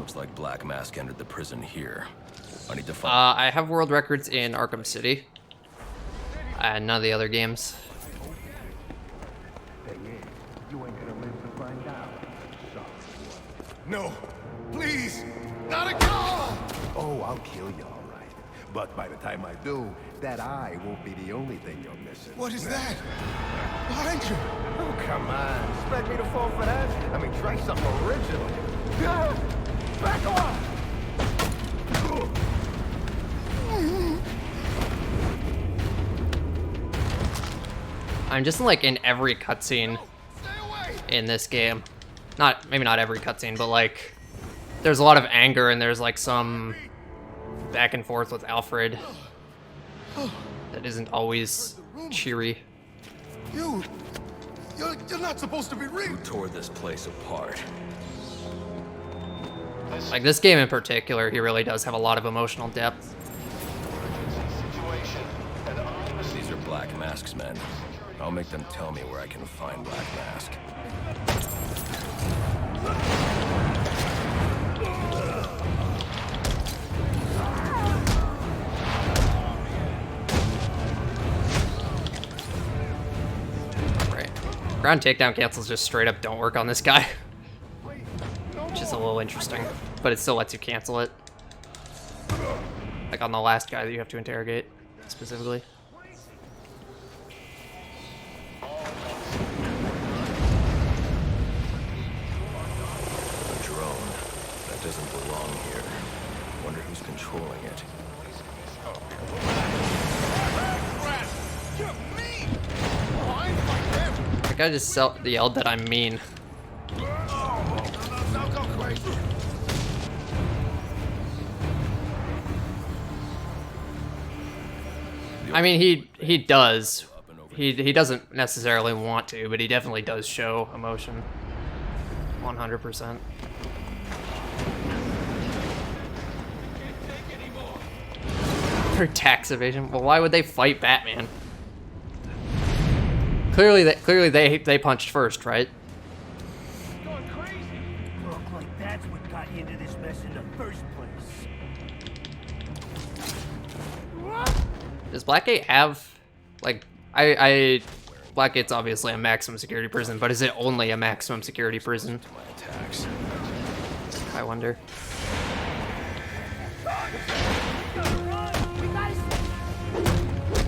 Looks like Black Mask entered the prison here. I need to find... I have world records in Arkham City. And none of the other games. No, please, not a call! Oh, I'll kill you, all right. But by the time I do, that eye won't be the only thing you're missing. What is that? Behind you! Oh, come on. Expect me to fall for that? I mean, try something original. Ah! Back off! I'm just like in every cutscene in this game. Maybe not every cutscene, but like there's a lot of anger and there's like some back and forth with Alfred that isn't always cheery. You're not supposed to be real. Tore this place apart. Like this game in particular, he really does have a lot of emotional depth. These are Black Mask's men. I'll make them tell me where I can find Black Mask. Right. Ground takedown cancels just straight up don't work on this guy. Which is a little interesting, but it still lets you cancel it. Like on the last guy that you have to interrogate, specifically. A drone. That doesn't belong here. Wonder who's controlling it. That guy just yelled that I'm mean. I mean, he does. He doesn't necessarily want to, but he definitely does show emotion. 100%. For tax evasion? Well, why would they fight Batman? Clearly they punched first, right? Going crazy. Look like that's what got you into this mess in the first place. Does Blackgate have, like, Blackgate's obviously a maximum security prison, but is it only a maximum security prison? My attacks. I wonder.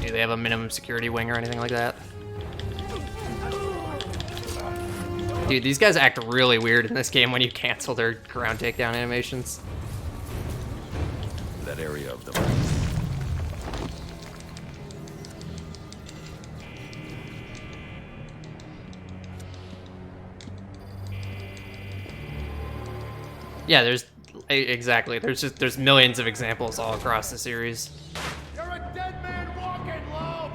Do they have a minimum security wing or anything like that? Dude, these guys act really weird in this game when you cancel their ground takedown animations. That area of the... Yeah, exactly. There's millions of examples all across the series. You're a dead man walking, love!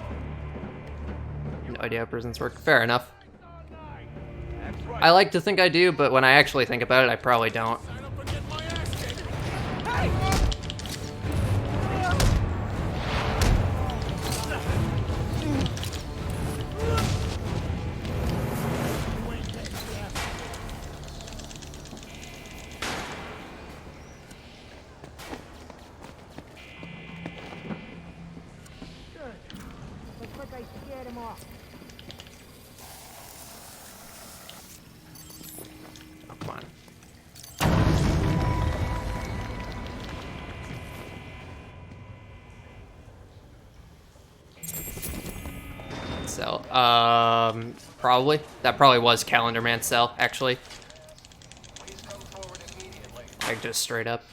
No idea how prisons work. Fair enough. I like to think I do, but when I actually think about it, I probably don't. Looks like I scared him off. Oh, come on. So, probably. That probably was Calendar Man's cell, actually. Like, just straight up.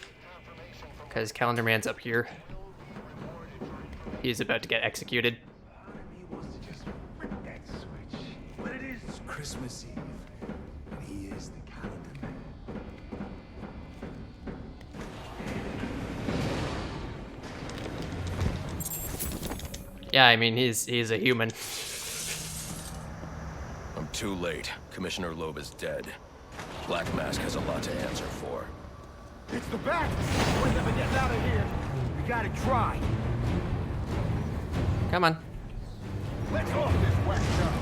Because Calendar Man's up here. He's about to get executed. He wants to just flip that switch. But it is Christmas Eve, and he is the calendar man. Yeah, I mean, he's a human. I'm too late. Commissioner Loeb is dead. Black Mask has a lot to answer for. It's the bat! We're never getting out of here. We gotta try. Come on. Let's off this wet show.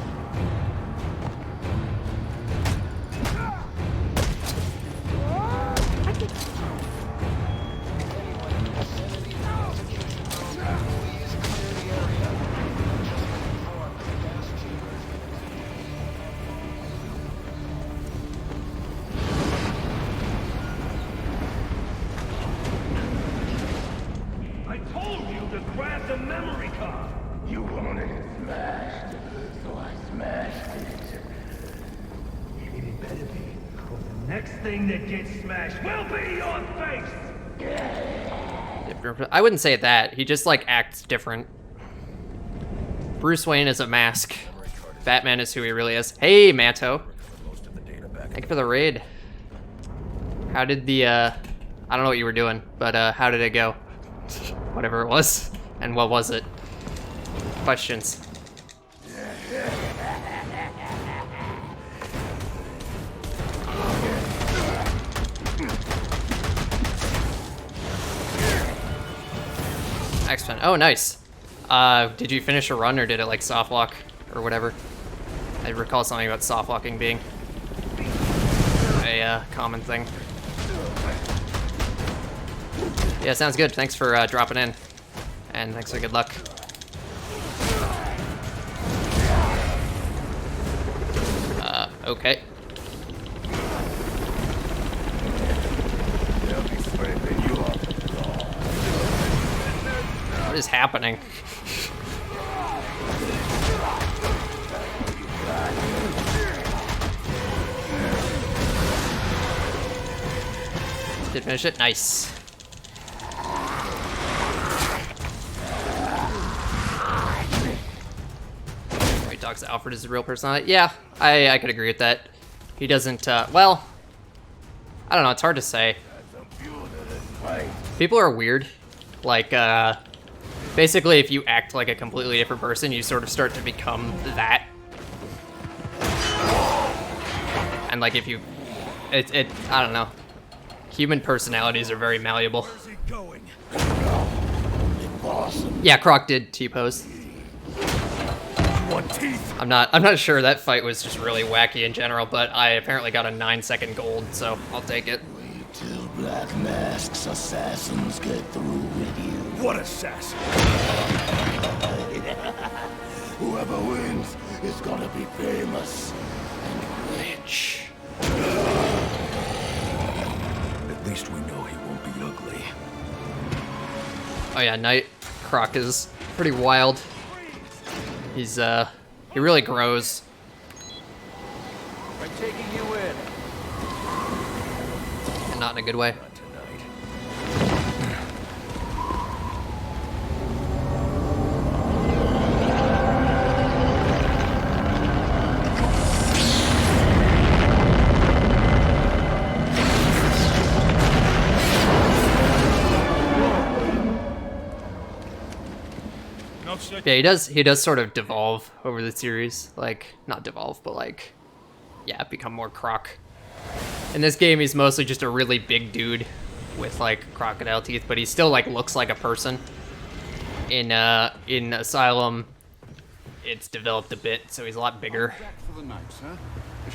the memory card. You wanted it smashed, so I smashed it. It better be. The next thing that gets smashed will be your face! I wouldn't say that. He just like acts different. Bruce Wayne is a mask. Batman is who he really is. Hey, Manto. Most of the data back. Thank you for the raid. How did the, I don't know what you were doing, but how did it go? Whatever it was. And what was it? Questions. X-Men. Oh, nice. Did you finish a run or did it like soft lock or whatever? I recall something about soft locking being a common thing. Yeah, sounds good. Thanks for dropping in. And thanks for good luck. Okay. What is happening? Did finish it? Nice. Right, Docs Alfred is a real personality. Yeah, I could agree with that. He doesn't, well, I don't know, it's hard to say. People are weird. Like, basically if you act like a completely different person, you sort of start to become that. And like if you, I don't know. Human personalities are very malleable. Where's it going? Yeah, Croc did T-pose. What teeth? I'm not sure. That fight was just really wacky in general, but I apparently got a 9-second gold, so I'll take it. Till Black Mask's assassins get through with you. What assassin? Whoever wins is gonna be famous and rich. At least we know he won't be ugly. Oh yeah, Night Croc is pretty wild. He's he really grows. We're taking you in. And not in a good way. Not tonight. No shit. Yeah, he does sort of devolve over the series. Like, not devolve, but like, yeah, become more Croc. In this game, he's mostly just a really big dude with like crocodile teeth, but he still like looks like a person. In Asylum, it's developed a bit, so he's a lot bigger. Back for the night, sir.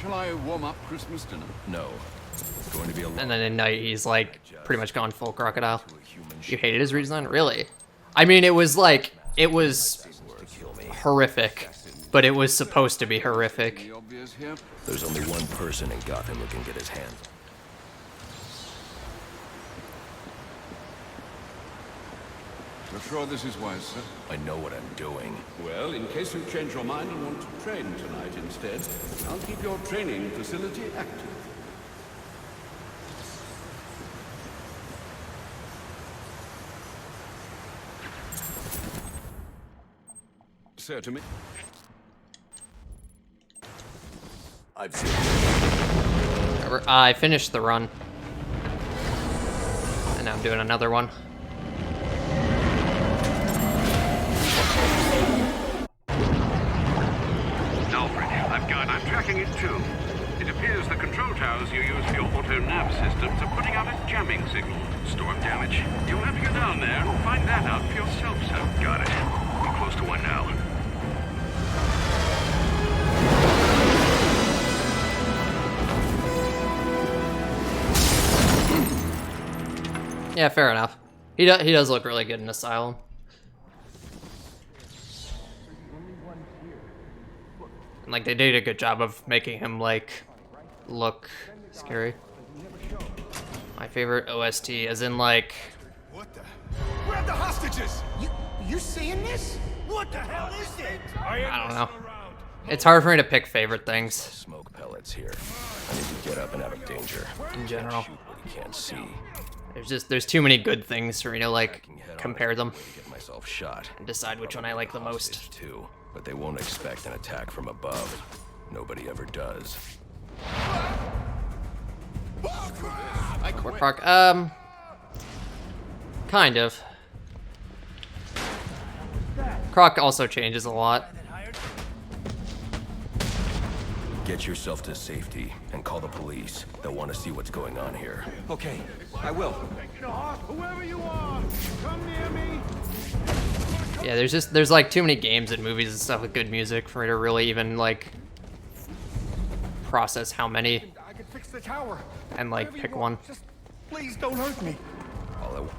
Shall I warm up Christmas dinner? No. It's going to be a long And then in Night, he's like pretty much gone full crocodile. to a human You hated his redesign? Really? I mean, it was like, it was to kill me. horrific, but it was supposed to be horrific. The obvious here. There's only one person in Gotham who can get his hands. You're sure this is wise, sir? I know what I'm doing. Well, in case you change your mind and want to train tonight instead, I'll keep your training facility active. Sir, to me. I've seen I finished the run. And now I'm doing another one. Alfred, I'm tracking it too. It appears the control towers you use for your auto-nav systems are putting out a jamming signal. Storm damage. You'll have to go down there and find that out for yourself, sir. Got it. We're close to one now. Yeah, fair enough. He does look really good in Asylum. And, like, they did a good job of making him, like, look scary. My favorite OST, as in, like... What the? Grab the hostages! You seeing this? What the hell is it? I don't know. It's hard for me to pick favorite things Smoke pellets here. I need to get up and out of danger. in general. Shoot what he can't see. There's too many good things for me to like compare them Get myself shot. and decide which one I like the most. Hostage too, but they won't expect an attack from above. Nobody ever does. Or Croc, kind of. Croc also changes a lot. Get yourself to safety and call the police. They'll want to see what's going on here. Okay, I will. Whoever you are, come near me. Yeah, there's like too many games and movies and stuff with good music for me to really even like process how many I can fix the tower. and like Whatever you pick want, one. Just please don't hurt me. All I want.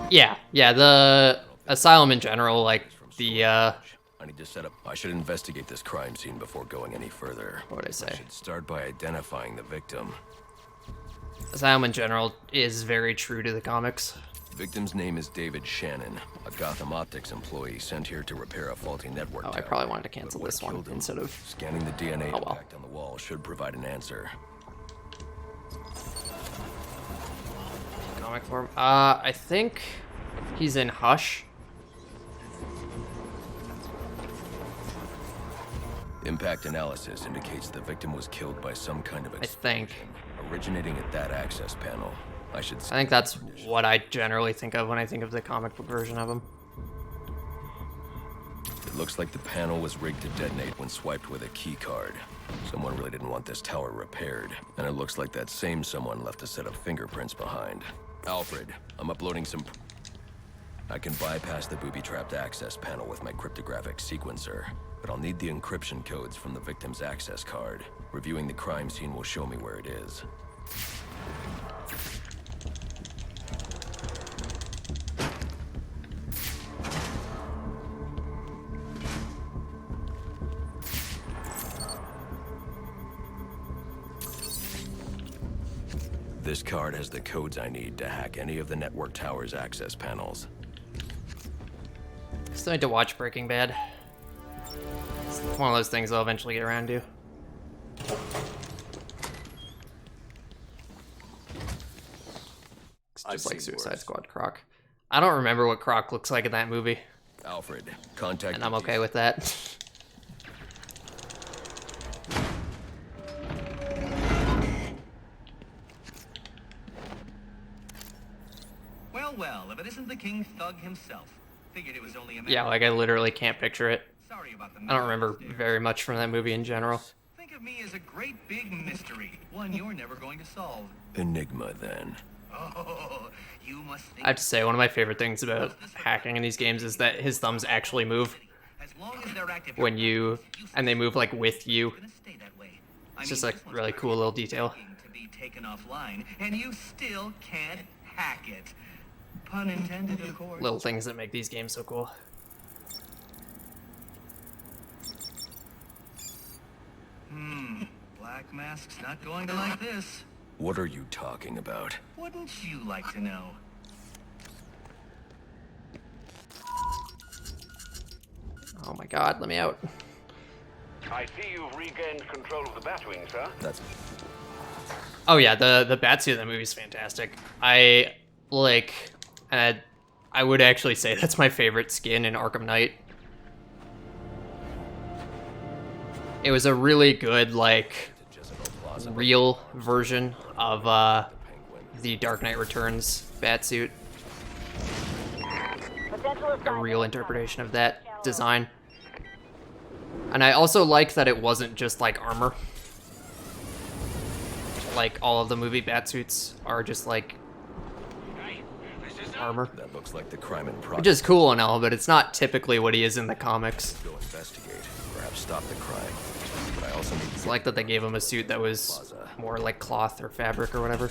Yeah, the asylum in general, like the I need to set up. I should investigate this crime scene before going any further. what would I say? I should start by identifying the victim. Asylum in general is very true to the comics. The victim's name is David Shannon, a Gotham Optics employee sent here to repair a faulty network Oh, I tower. probably wanted to cancel But what this one killed him? instead of Scanning the DNA Oh, well. impact on the wall should provide an answer. comic form. I think he's in Hush. Impact analysis indicates the victim was killed by some kind of I think. originating at that access panel. I should I think that's what I generally think of when I think of the comic book version of him. It looks like the panel was rigged to detonate when swiped with a key card. Someone really didn't want this tower repaired, and it looks like that same someone left a set of fingerprints behind. Alfred, I'm uploading some... I can bypass the booby-trapped access panel with my cryptographic sequencer, but I'll need the encryption codes from the victim's access card. Reviewing the crime scene will show me where it is. This card has the codes I need to hack any of the network tower's access panels. Still need to watch Breaking Bad. It's one of those things I'll eventually get around to. It's just like Suicide Squad Croc. I don't remember what Croc looks like in that movie, Alfred, contact... and I'm okay with that. Well, if it isn't the King Thug himself. Figured it was only a matter Yeah, like I literally can't picture it. Sorry about the I don't remember very much from that movie in general. Think of me as a great big mystery, one you're never going to solve. Enigma, then. Oh, you must think I have to say, one of my favorite things about hacking in these games is that his thumbs actually move as long as they're active when you, and they move like with you. gonna stay that way. It's just a really cool little detail. To be taken offline, and you still can't hack it. Pun intended, of course. Little things that make these games so cool. Black Mask's not going to like this. What are you talking about? Wouldn't you like to know? Oh my god, let me out. I see you've regained control of the Batwing, sir. That's... Oh yeah, the Batsuit in that movie is fantastic. I like, I would actually say that's my favorite skin in Arkham Knight. It was a really good, like, real version of the Dark Knight Returns Batsuit. A real interpretation of that design. And I also like that it wasn't just like armor. Like all of the movie Batsuits are just like armor. That looks like the crime in Which progress. is cool and all, but it's not typically what he is in the comics. Go investigate, perhaps stop the crime. But I also need It's like that they gave him a suit that was more like cloth or fabric or whatever.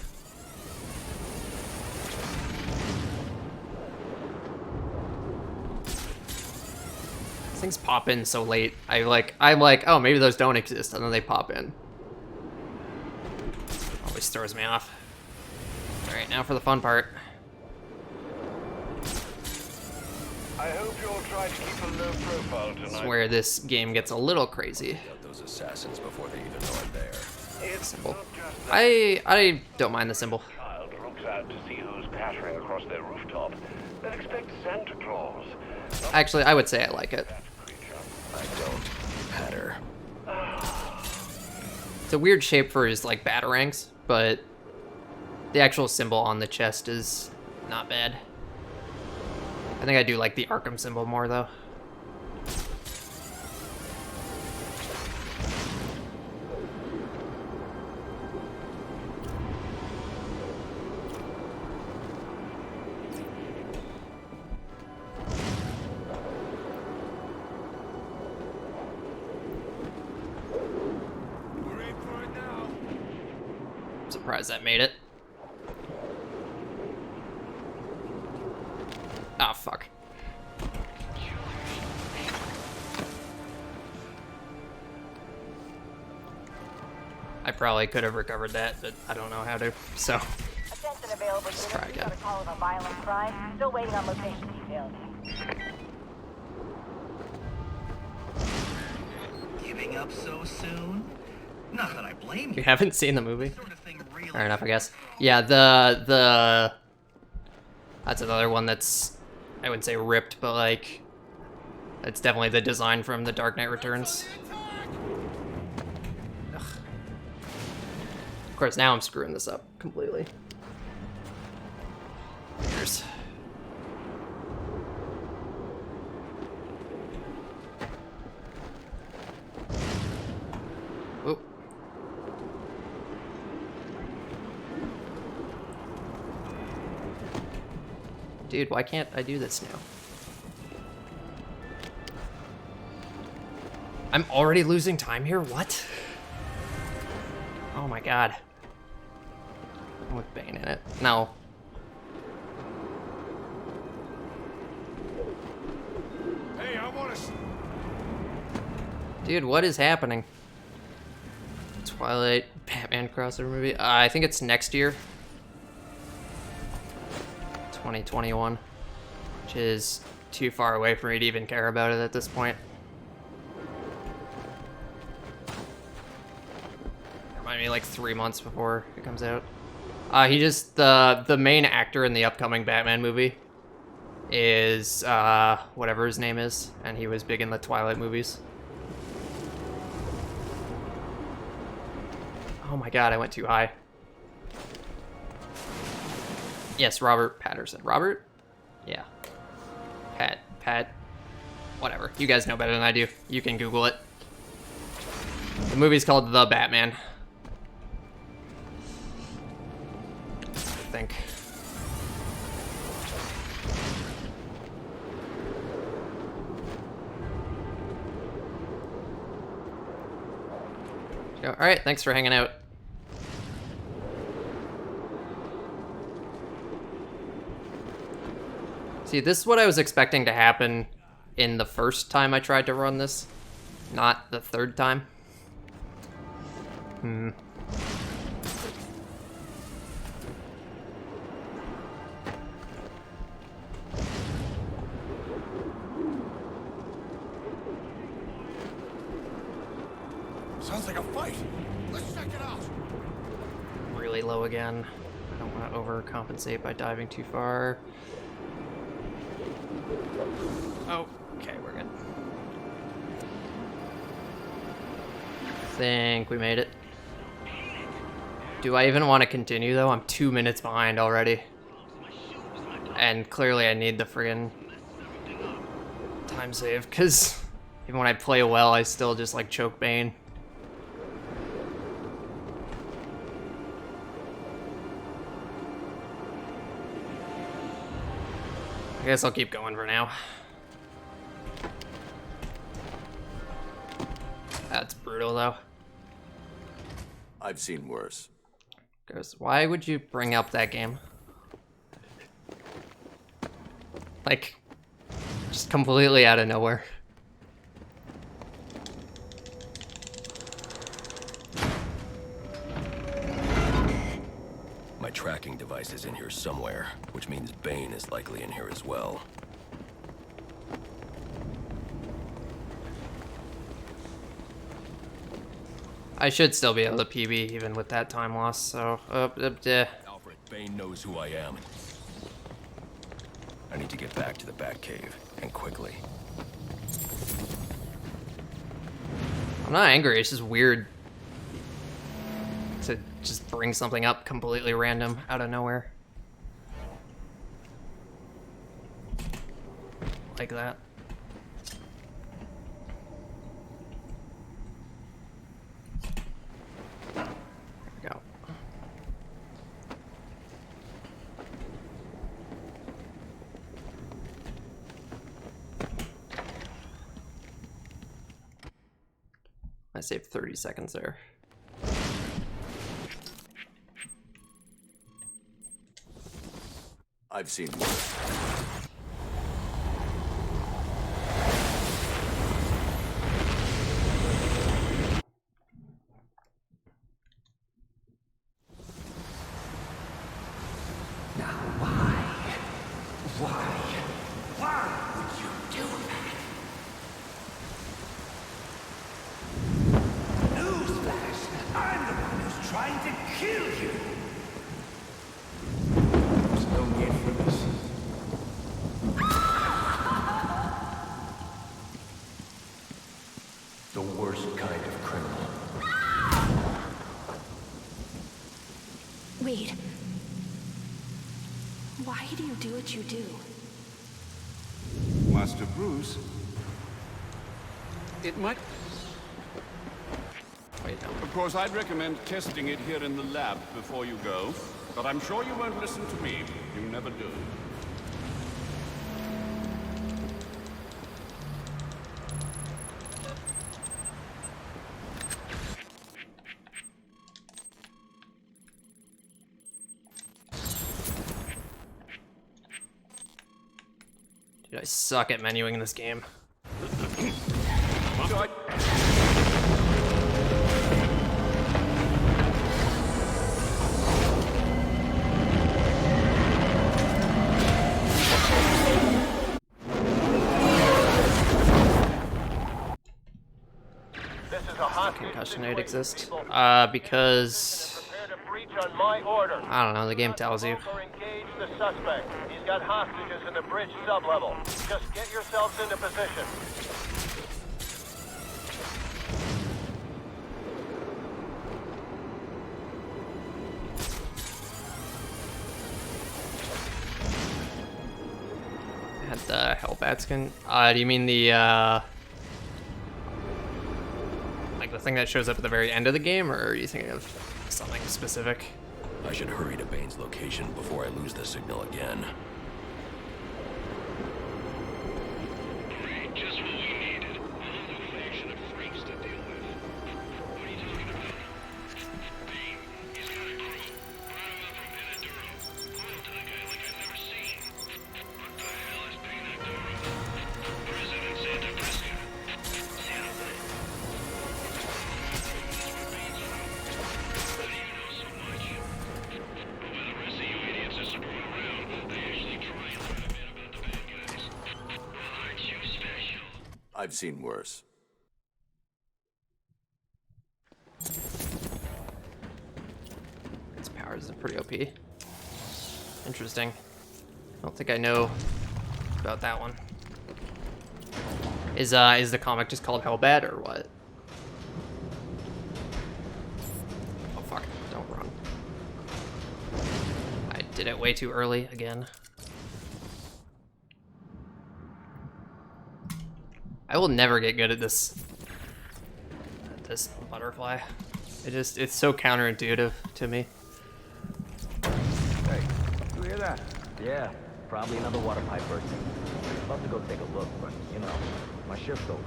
Things pop in so late. I'm like, oh, maybe those don't exist, and then they pop in. Always throws me off. All right, now for the fun part. I hope you'll try to keep a low profile This is tonight. where this game gets a little crazy. Got those assassins before they even know I'm there. It's Symbol. not just that I don't mind the symbol. child looks out to see who's pattering across their rooftop. They'll expect Santa Claus. Actually, I would say I like it. I don't patter. It's a weird shape for his like batarangs, but the actual symbol on the chest is not bad. I think I do like the Arkham symbol more though. We're in for it now. I'm surprised that made it. Ah, fuck. I probably could have recovered that, but I don't know how to, so. Attention available Let's to try the again. call of a violent crime. Still waiting on location details. Giving up so soon? Not that I blame You you. haven't seen the movie? Sort of thing really Fair enough, I guess. Yeah, the that's another one that's, I wouldn't say ripped, but like, it's definitely the design from The Dark Knight Returns. Ugh. Of course, now I'm screwing this up completely. Here's. Oh. Dude, why can't I do this now? I'm already losing time here? What? Oh my god. With Bane in it. No. Hey, I want to. Dude, what is happening? Twilight Batman crossover movie? I think it's next year. 2021. Which is too far away for me to even care about it at this point. Remind me like 3 months before it comes out. He just, the main actor in the upcoming Batman movie is, whatever his name is, and he was big in the Twilight movies. Oh my god, I went too high. Yes, Robert Patterson. Robert? Yeah. Pat. Whatever. You guys know better than I do. You can Google it. The movie's called The Batman. I think. Alright, thanks for hanging out. See, this is what I was expecting to happen in the first time I tried to run this, not the third time. Sounds like a fight. Let's check it out. Really low again. I don't want to overcompensate by diving too far. Oh, okay, we're good. Think we made it. Do I even want to continue though? I'm 2 minutes behind already. And clearly I need the friggin' time save, because even when I play well, I still just like choke Bane. I guess I'll keep going for now. That's brutal though. I've seen worse. Goes, why would you bring up that game? Like, just completely out of nowhere. my tracking device is in here somewhere, which means Bane is likely in here as well. I should still be able to PB even with that time loss, so... Alfred, Bane knows who I am. I need to get back to the Batcave, and quickly. I'm not angry, it's just weird to just bring something up completely random out of nowhere. Like that. There we go. I saved 30 seconds there. I've seen worse. The worst kind of criminal. Wait. Why do you do what you do? Master Bruce, it might... Wait, no. Of course, I'd recommend testing it here in the lab before you go, but I'm sure you won't listen to me. You never do. Dude, I suck at menuing in this game. Concussion aid exist? Because I don't know, the game tells you. The suspect. He's got hostages in the bridge sublevel. Just get yourselves into position. Had the Hellbat skin. Do you mean the like the thing that shows up at the very end of the game, or are you thinking of something specific? I should hurry to Bane's location before I lose the signal again. Great, just what we needed. A new faction of freaks to deal with. What are you talking about? Bane, he's got a crew. Brought him up from Panaduro. Cool to the guy like I've never seen. What the hell is Panaduro? President Santa Prisca. Santa Prisca. That's where Bane's from. How do you know so much? I've seen worse. Its powers are pretty OP. Interesting. I don't think I know about that one. Is the comic just called Hellbat or what? Oh fuck, don't run. I did it way too early again. I will never get good at this butterfly. It's so counterintuitive to me. Hey, you hear that? Yeah, probably another water pipe bursting. About to go take a look, but you know, my shift's over.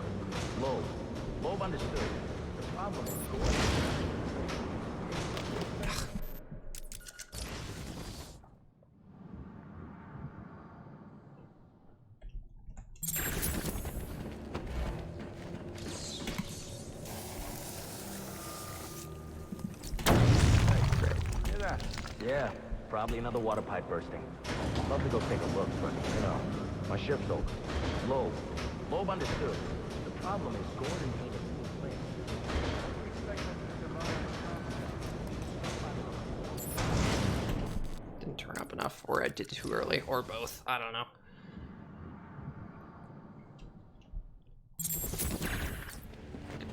Loeb understood. The problem is going. Yeah, probably another water pipe bursting. I'd love to go take a look, but, you know, my shift's over. Loeb understood. The problem is Gordon ain't a smooth player. Didn't turn up enough, or I did too early, or both. I don't know.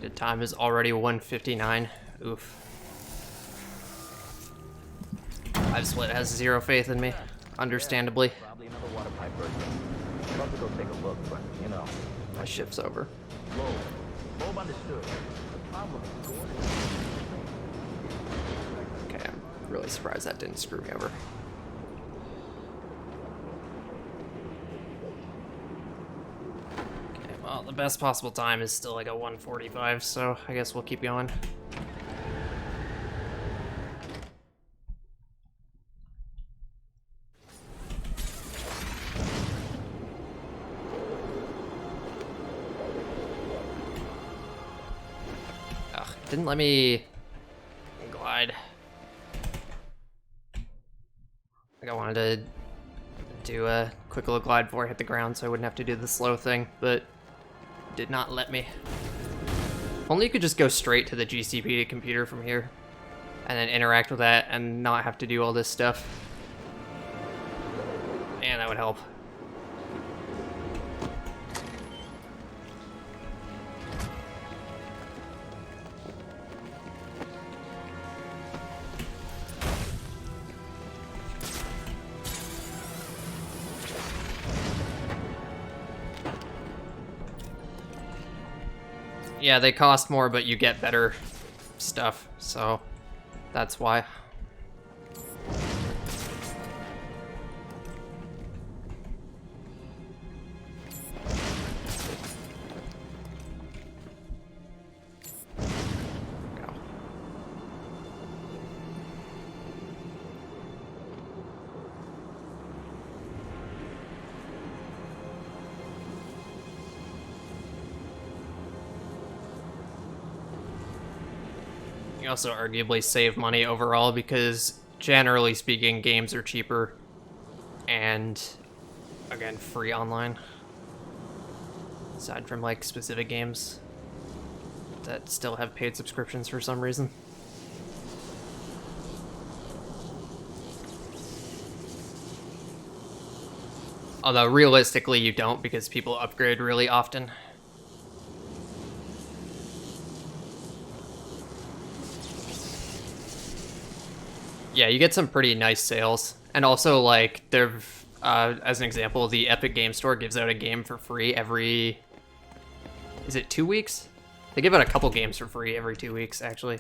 The time is already 1:59. Oof. I've split has zero faith in me, understandably. Probably another water pipe bursting. I'd love to go take a look, but, you know, My shift's over. Loeb understood. The problem is Gordon. Okay, I'm really surprised that didn't screw me over. Okay, well, the best possible time is still like a 1:45, so I guess we'll keep going. Didn't let me glide. Like I wanted to do a quick little glide before I hit the ground so I wouldn't have to do the slow thing, but did not let me. Only you could just go straight to the GCP computer from here and then interact with that and not have to do all this stuff. Man, that would help. Yeah, they cost more, but you get better stuff, so that's why. You also arguably save money overall because, generally speaking, games are cheaper and, again, free online. Aside from, like, specific games that still have paid subscriptions for some reason. Although, realistically, you don't because people upgrade really often. Yeah, you get some pretty nice sales. And also, like, they've, as an example, the Epic Game Store gives out a game for free every... Is it 2 weeks? They give out a couple games for free every 2 weeks, actually.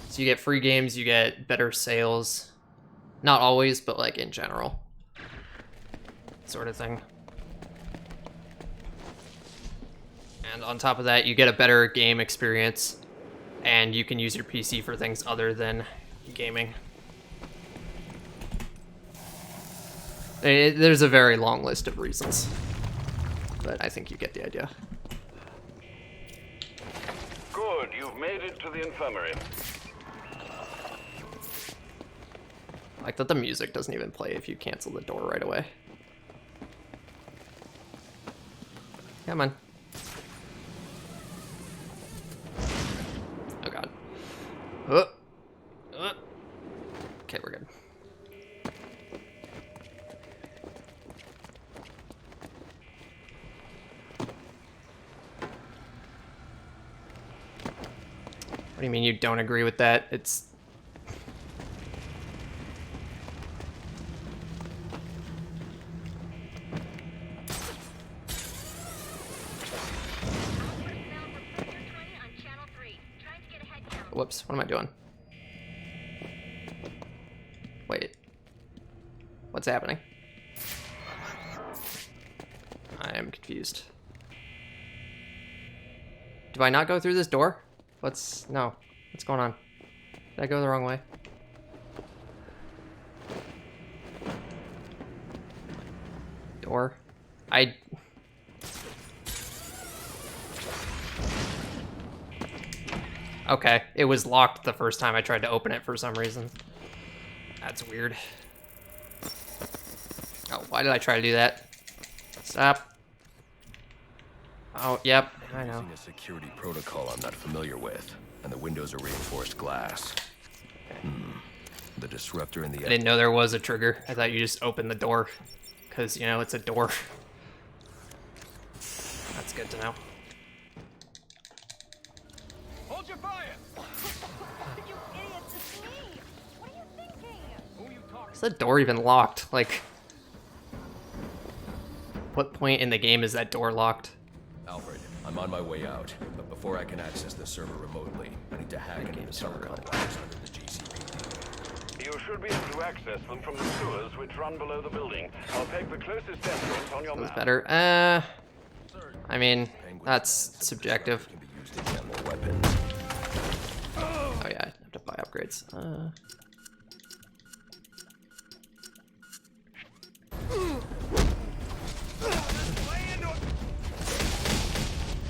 So you get free games, you get better sales. Not always, but, like, in general. Sort of thing. And on top of that, you get a better game experience. And you can use your PC for things other than gaming. There's a very long list of reasons, but I think you get the idea. Good, you've made it to the infirmary. I like that the music doesn't even play if you cancel the door right away. Come on. Oh god. Okay, we're good. What do you mean you don't agree with that? It's... Whoops, what am I doing? Wait. What's happening? I am confused. Do I not go through this door? No. What's going on? Did I go the wrong way? Door? Okay, it was locked the first time I tried to open it for some reason. That's weird. Oh, why did I try to do that? Stop. Oh, yep, I know. Using a security protocol I'm not familiar with, and the windows are reinforced glass. The disruptor in the... I didn't know there was a trigger. I thought you just opened the door, because, you know, it's a door. That's good to know. Hold your fire! You idiots, it's me! What are you thinking? Who are you talking Is that door even locked? Like, what point in the game is that door locked? Alfred, I'm on my way out, but before I can access the server remotely, I need to hack into the telecom wires under the GCPD. You should be able to access them from the sewers which run below the building. I'll take the closest entrance on your That's map. better. I mean, that's subjective. Can be used to get more weapons. Oh yeah, I have to buy upgrades.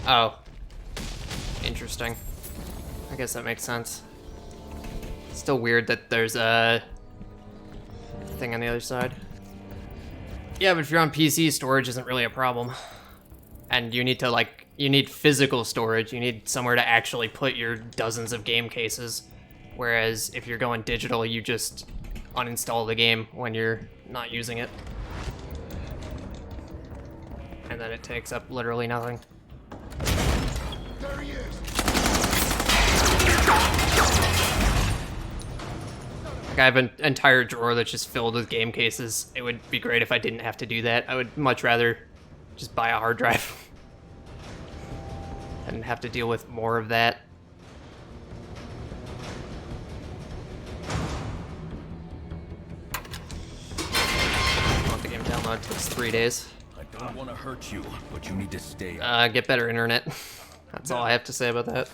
Oh. Interesting. I guess that makes sense. Still weird that there's a thing on the other side. Yeah, but if you're on PC, storage isn't really a problem. And you need to, like, you need physical storage. You need somewhere to actually put your dozens of game cases. Whereas if you're going digital, you just uninstall the game when you're not using it. And then it takes up literally nothing. There he is! Like, I have an entire drawer that's just filled with game cases. It would be great if I didn't have to do that. I would much rather just buy a hard drive and have to deal with more of that. Want the game download takes 3 days. I don't want to hurt you, but you need to stay. Get better internet. That's all I have to say about that.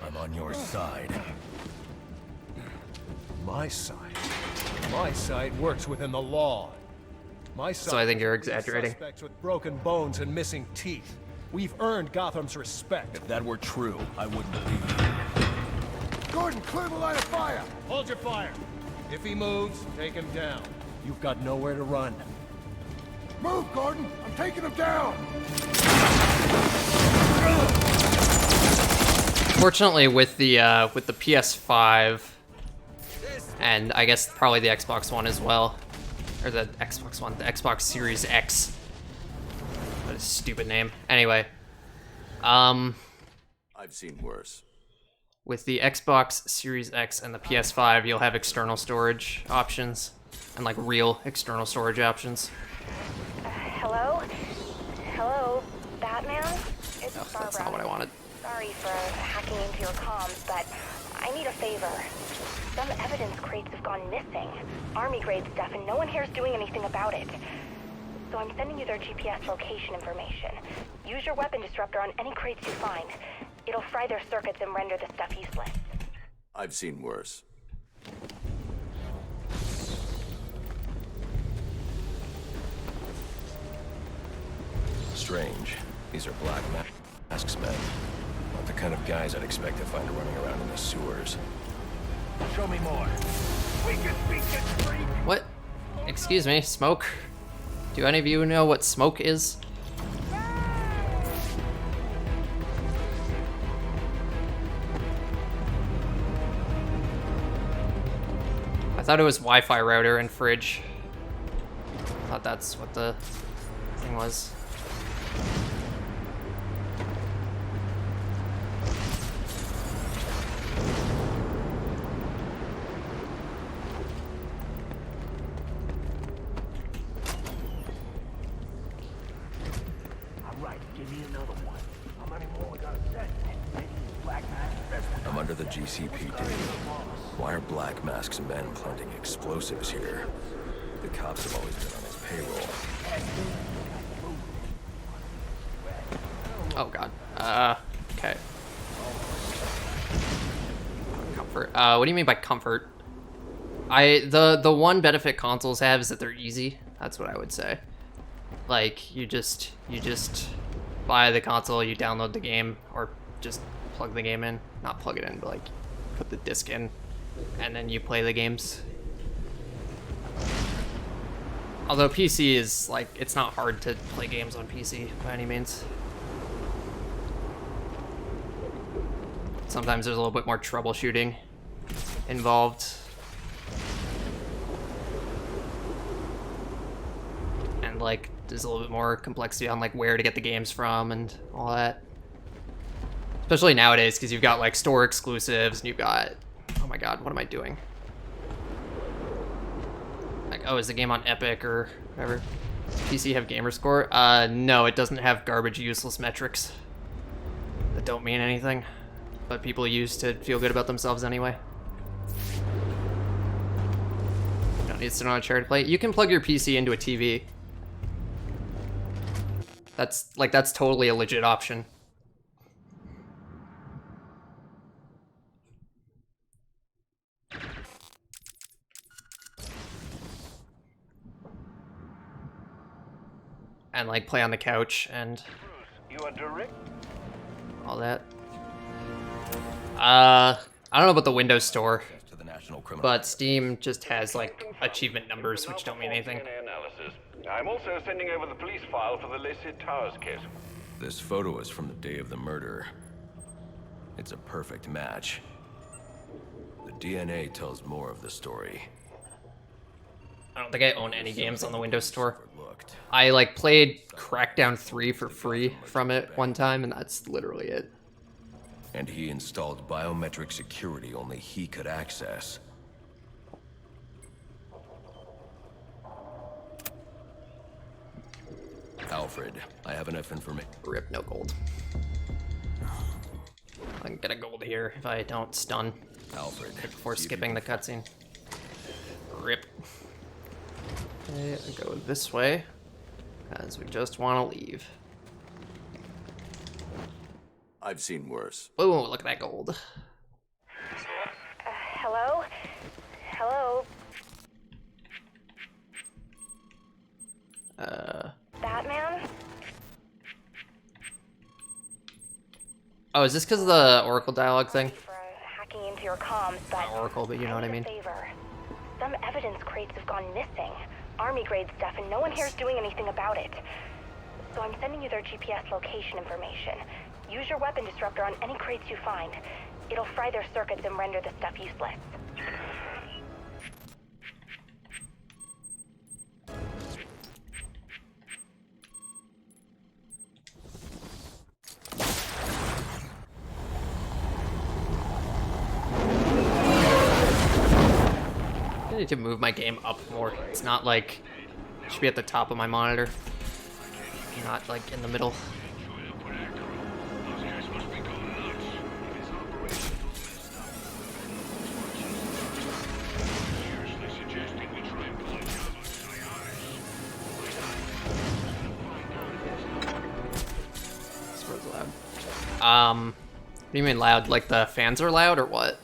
I'm on your side. My side? My side works within the law. My side. So I think you're exaggerating. Suspects with broken bones and missing teeth. We've earned Gotham's respect. If that were true, I wouldn't believe you. Gordon, clear the line of fire! Hold your fire. If he moves, take him down. You've got nowhere to run. Move, Gordon! I'm taking him down! Fortunately, with the PS5, and I guess probably the Xbox One as well, or the Xbox One, the Xbox Series X. What a stupid name. Anyway, I've seen worse. with the Xbox Series X and the PS5, you'll have external storage options, and like real external storage options. Hello? Hello, Batman? It's Oh, Barbara. that's not what I wanted. Sorry for hacking into your comms, but I need a favor. Some evidence crates have gone missing. Army-grade stuff, and no one here is doing anything about it. So I'm sending you their GPS location information. Use your weapon disruptor on any crates you find. It'll fry their circuits and render the stuff useless. I've seen worse. Strange. These are black masks men. Not the kind of guys I'd expect to find running around in the sewers. Show me more. We can beat this freak. What? Excuse me, smoke? Do any of you know what smoke is? I thought it was Wi-Fi router and fridge. I thought that's what the thing was. I'm under the GCPD. Why are black masks men planting explosives here? The cops have always been on his payroll. Oh god. Okay. Comfort. What do you mean by comfort? The one benefit consoles have is that they're easy. That's what I would say. Like, you just buy the console, you download the game, or just plug the game in. Not plug it in, but like put the disc in, and then you play the games. Although PC is, like, it's not hard to play games on PC by any means. Sometimes there's a little bit more troubleshooting involved. And, like, there's a little bit more complexity on, like, where to get the games from and all that. Especially nowadays, because you've got, like, store exclusives, and you've got... Oh my god, what am I doing? Like, oh, is the game on Epic or whatever? Does PC have gamerscore? No, it doesn't have garbage, useless metrics that don't mean anything, but people use to feel good about themselves anyway. You don't need to sit on a chair to play. You can plug your PC into a TV. That's totally a legit option. And like play on the couch and all that. I don't know about the Windows Store, but Steam just has like achievement numbers, which don't mean anything. I'm also sending over the police file for the Lacey Towers case. This photo is from the day of the murder. It's a perfect match. The DNA tells more of the story. I don't think I own any games on the Windows Store. I like played Crackdown 3 for free from it one time, and that's literally it. And he installed biometric security only he could access. Alfred, I have enough information. Rip, no gold. I can get a gold here if I don't stun. Alfred, before skipping the cutscene. Rip. Okay, I go this way, because we just want to leave. I've seen worse. Oh, look at that gold. Hello? Hello? Batman? Oh, is this because of the Oracle dialogue thing? For hacking into your comms, but Not Oracle, but you know what I mean. Favor. Some evidence crates have gone missing. Army grade stuff, and no one here is doing anything about it. So I'm sending you their GPS location information. Use your weapon disruptor on any crates you find. It'll fry their circuits and render the stuff useless. I need to move my game up more. It's not like it should be at the top of my monitor, not like in the middle. This was loud. What do you mean loud? Like the fans are loud or what?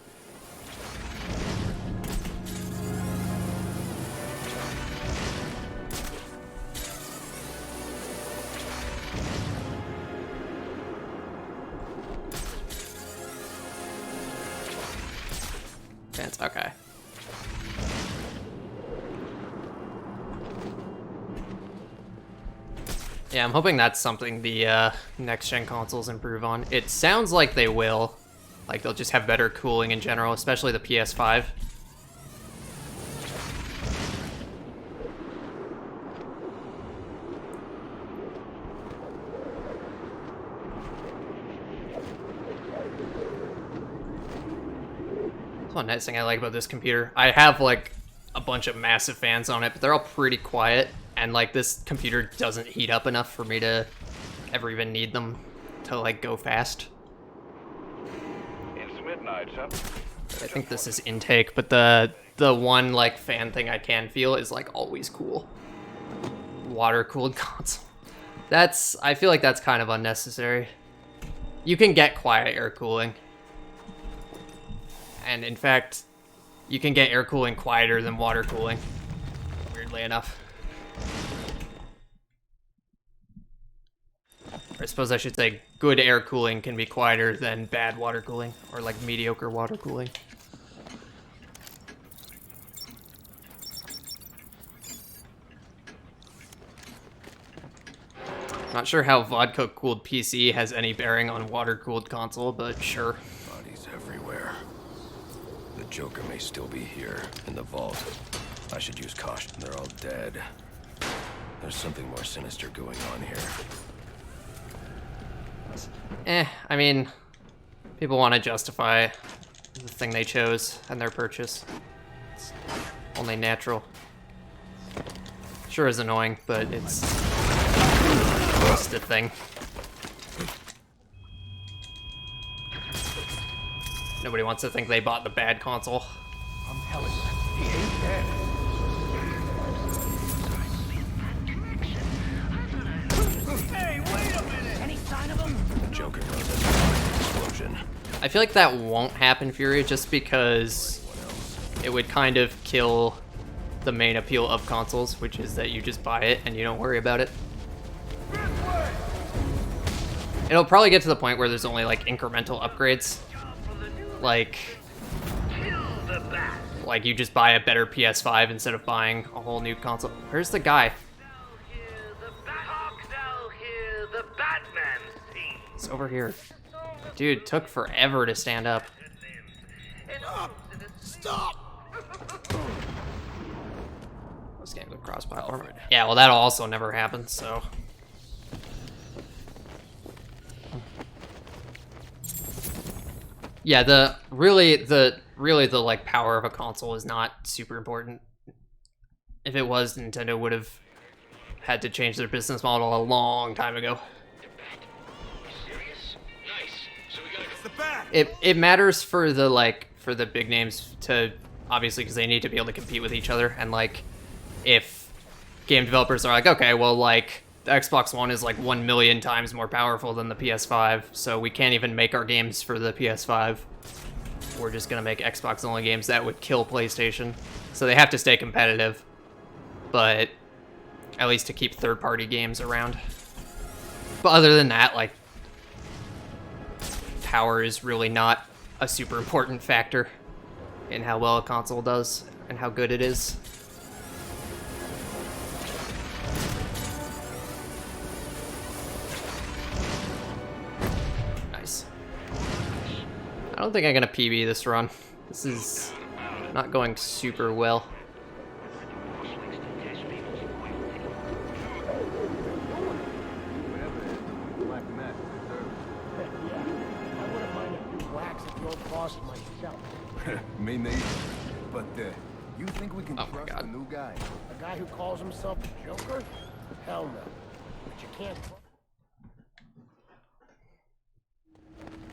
Okay. Yeah, I'm hoping that's something the next-gen consoles improve on. It sounds like they will. Like, they'll just have better cooling in general, especially the PS5. That's one nice thing I like about this computer. I have, like, a bunch of massive fans on it, but they're all pretty quiet. And, like, this computer doesn't heat up enough for me to ever even need them to, like, go fast. It's midnight, sir. I think this is intake, but the one, like, fan thing I can feel is, like, always cool. Water-cooled console. I feel like that's kind of unnecessary. You can get quiet air cooling. And, in fact, you can get air cooling quieter than water cooling, weirdly enough. Or I suppose I should say good air cooling can be quieter than bad water cooling, or like mediocre water cooling. Not sure how vodka-cooled PC has any bearing on water-cooled console, but sure. Bodies everywhere. The Joker may still be here, in the vault. I should use caution. They're all dead. There's something more sinister going on here. I mean, people want to justify the thing they chose and their purchase. It's only natural. Sure is annoying, but it's just a thing. Nobody wants to think they bought the bad console. I'm telling you, he ain't dead. Hey, wait a minute! Any sign of him? The Joker knows that's an explosion. I feel like that won't happen, Fury, just because it would kind of kill the main appeal of consoles, which is that you just buy it and you don't worry about it. It'll probably get to the point where there's only like incremental upgrades. Like you just buy a better PS5 instead of buying a whole new console. Where's the guy? It's over here. Dude, took forever to stand up. Stop! This game's a cross-platform. Yeah, well, that'll also never happen, so. Yeah, the like power of a console is not super important. If it was, Nintendo would have had to change their business model a long time ago. It matters for the big names to, obviously, because they need to be able to compete with each other, and like if game developers are like, okay, well, like the Xbox One is like 1 million times more powerful than the PS5, so we can't even make our games for the PS5. We're just gonna make Xbox only games. That would kill PlayStation. So they have to stay competitive, but at least to keep third-party games around. But other than that, like, power is really not a super important factor in how well a console does and how good it is. Nice. I don't think I'm gonna PB this run. This is not going super well. Me neither. But you think we can trust the new guy? A guy who calls himself the Joker? Hell no. But you can't.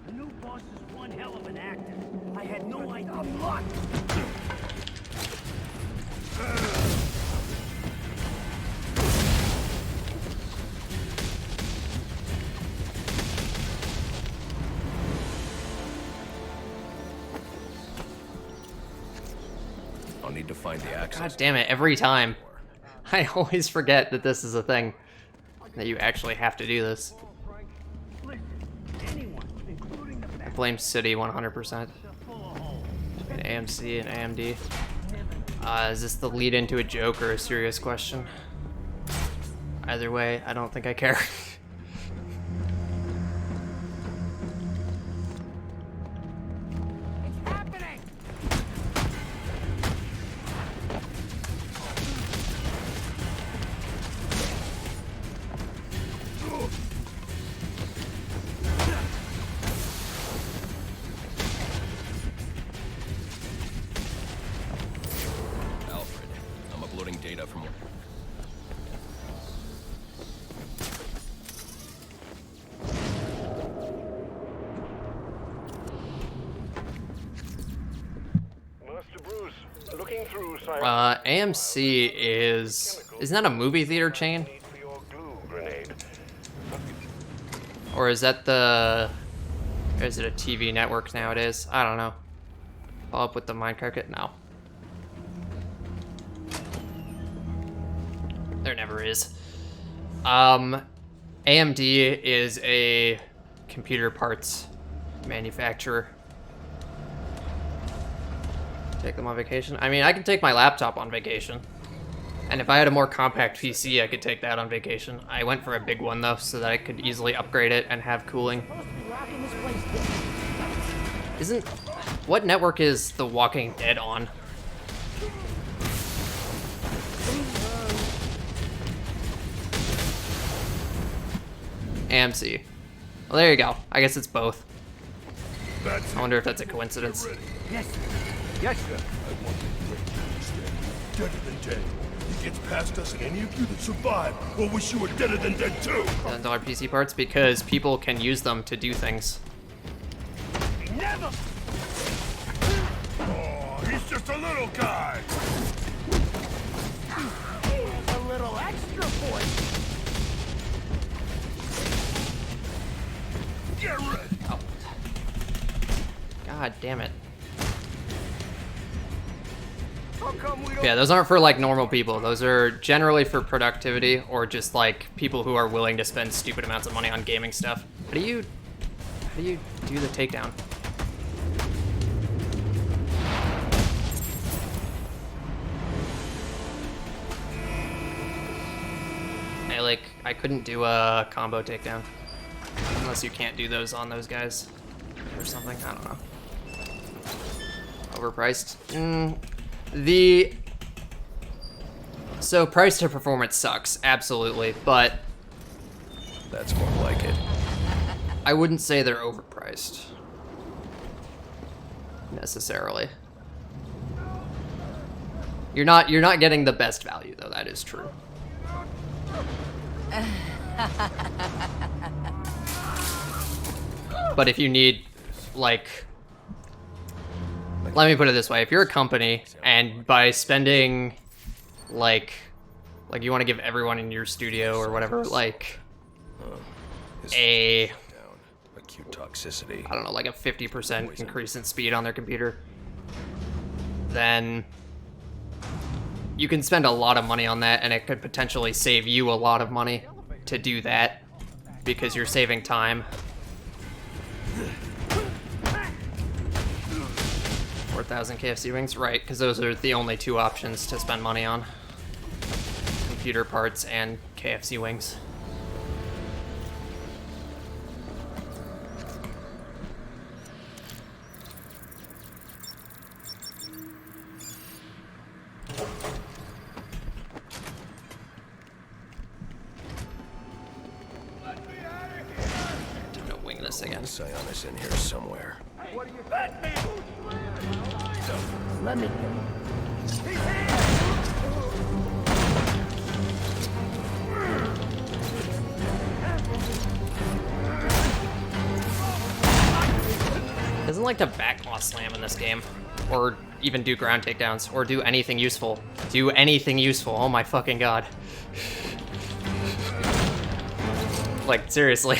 The new boss is one hell of an actor. I had no idea. I'm locked. I'll need to find the access. God damn it, every time. I always forget that this is a thing. That you actually have to do this. I blame City 100%. Between AMC and AMD. Is this the lead into a joke or a serious question? Either way, I don't think I care. Data from Master Bruce, looking through AMC isn't that a movie theater chain? Or is that or is it a TV network nowadays? I don't know. Follow up with the Minecraft kit? No. There never is. AMD is a computer parts manufacturer. Take them on vacation? I mean, I can take my laptop on vacation. And if I had a more compact PC, I could take that on vacation. I went for a big one though, so that I could easily upgrade it and have cooling. What network is The Walking Dead on? AMC. Well, there you go. I guess it's both. I wonder if that's a coincidence. Yes, yes, sir. I want you deader than dead. He gets past us, and any of you that survive will wish you were deader than dead too. $10 PC parts because people can use them to do things. Never. Oh, he's just a little guy. Here's a little extra for you. Get ready. Oh. God damn it. Yeah, those aren't for like normal people. Those are generally for productivity or just like people who are willing to spend stupid amounts of money on gaming stuff. How do you do the takedown? I couldn't do a combo takedown. Unless you can't do those on those guys or something. I don't know. Overpriced. So price to performance sucks, absolutely, but that's more like it. I wouldn't say they're overpriced necessarily. You're not getting the best value though, that is true. But if you need, like, let me put it this way, if you're a company and by spending, like you want to give everyone in your studio or whatever, like, acute toxicity. I don't know, like a 50% increase in speed on their computer, then you can spend a lot of money on that and it could potentially save you a lot of money to do that because you're saving time. 4,000 KFC wings, right, because those are the only two options to spend money on. Computer parts and KFC wings. Time to wing this again. Sionis in here somewhere. What are you fat people? Let me Doesn't like to backlaw slam in this game, or even do ground takedowns, or do anything useful. Do anything useful, oh my fucking god. Like, seriously.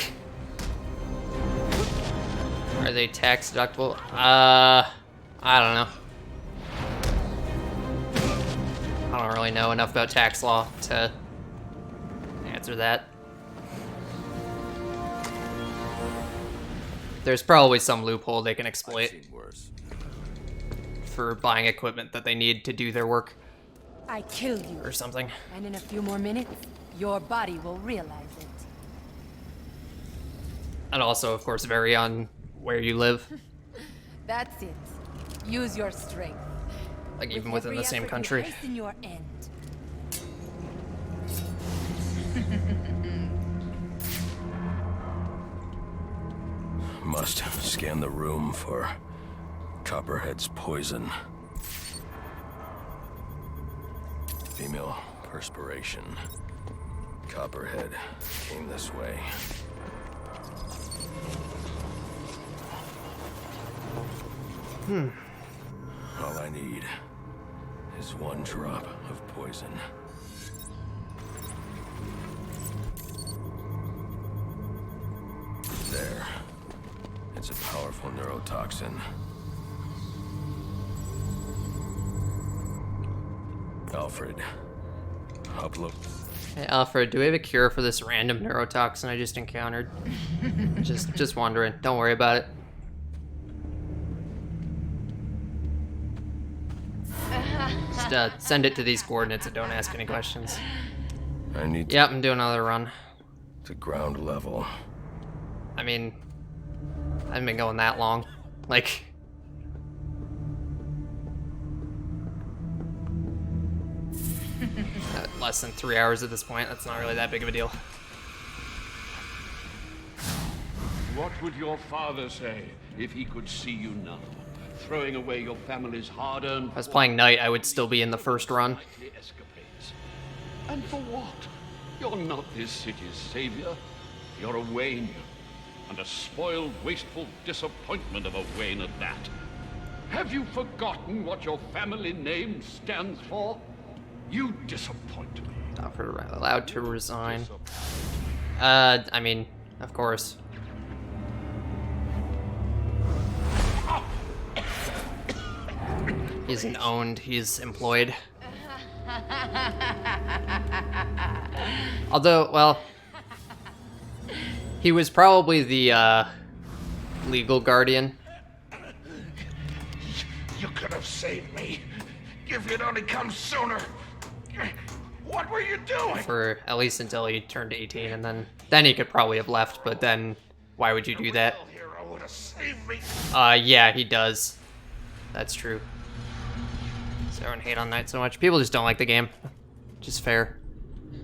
Are they tax deductible? I don't know. I don't really know enough about tax law to answer that. There's probably some loophole they can exploit for buying equipment that they need to do their work. I kill you. Or something. And in a few more minutes, your body will realize it. And also, of course, vary on where you live. That's it. Use your strength. Like even within the same country. Hasten your end. Must scan the room for Copperhead's poison. Female perspiration. Copperhead came this way. All I need is one drop of poison. There. It's a powerful neurotoxin. Alfred, upload. Hey Alfred, do we have a cure for this random neurotoxin I just encountered? just wondering. Don't worry about it. Just send it to these coordinates and don't ask any questions. I need to... Yep, I'm doing another run. To ground level. I mean, I haven't been going that long. Like... less than 3 hours at this point. That's not really that big of a deal. What would your father say if he could see you now, throwing away your family's hard-earned... If I was playing Knight, I would still be in the first run. And for what? You're not this city's savior. You're a Wayne. And a spoiled, wasteful disappointment of a Wayne at that. Have you forgotten what your family name stands for? You disappoint me. Allowed to resign. I mean, of course. He isn't owned, he's employed. Although, well, he was probably the legal guardian. You could have saved me if you'd only come sooner. What were you doing? For at least until he turned 18, and then he could probably have left, but then why would you do that? Yeah, he does. That's true. So everyone hate on Knight so much. People just don't like the game. Just fair. You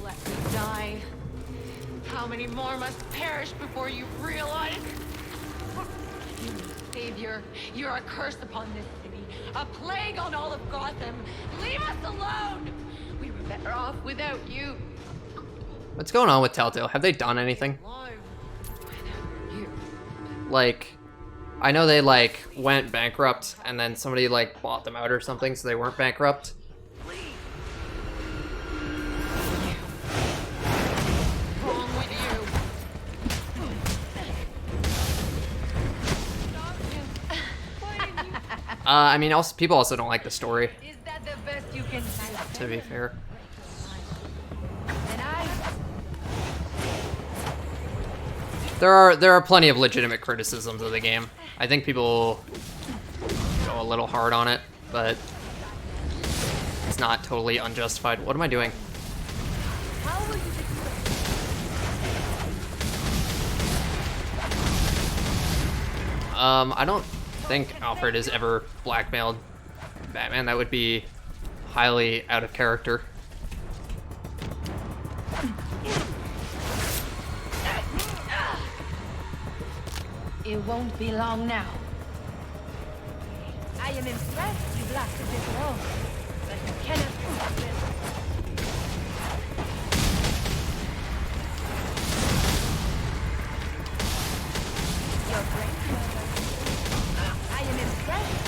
let me die. How many more must perish before you realize? You're a savior. You're a curse upon this city. A plague on all of Gotham. Leave us alone! We were better off without you. What's going on with Telltale? Have they done anything? Like, I know they, like, went bankrupt, and then somebody, like, bought them out or something, so they weren't bankrupt. I mean, also people also don't like the story. Is that the best you can say? To be fair. There are plenty of legitimate criticisms of the game. I think people go a little hard on it, but it's not totally unjustified. What am I doing? I don't think Alfred has ever blackmailed Batman. That would be highly out of character. It won't be long now. I am impressed you blasted this wall, but you cannot stop this. Your brain, I am impressed.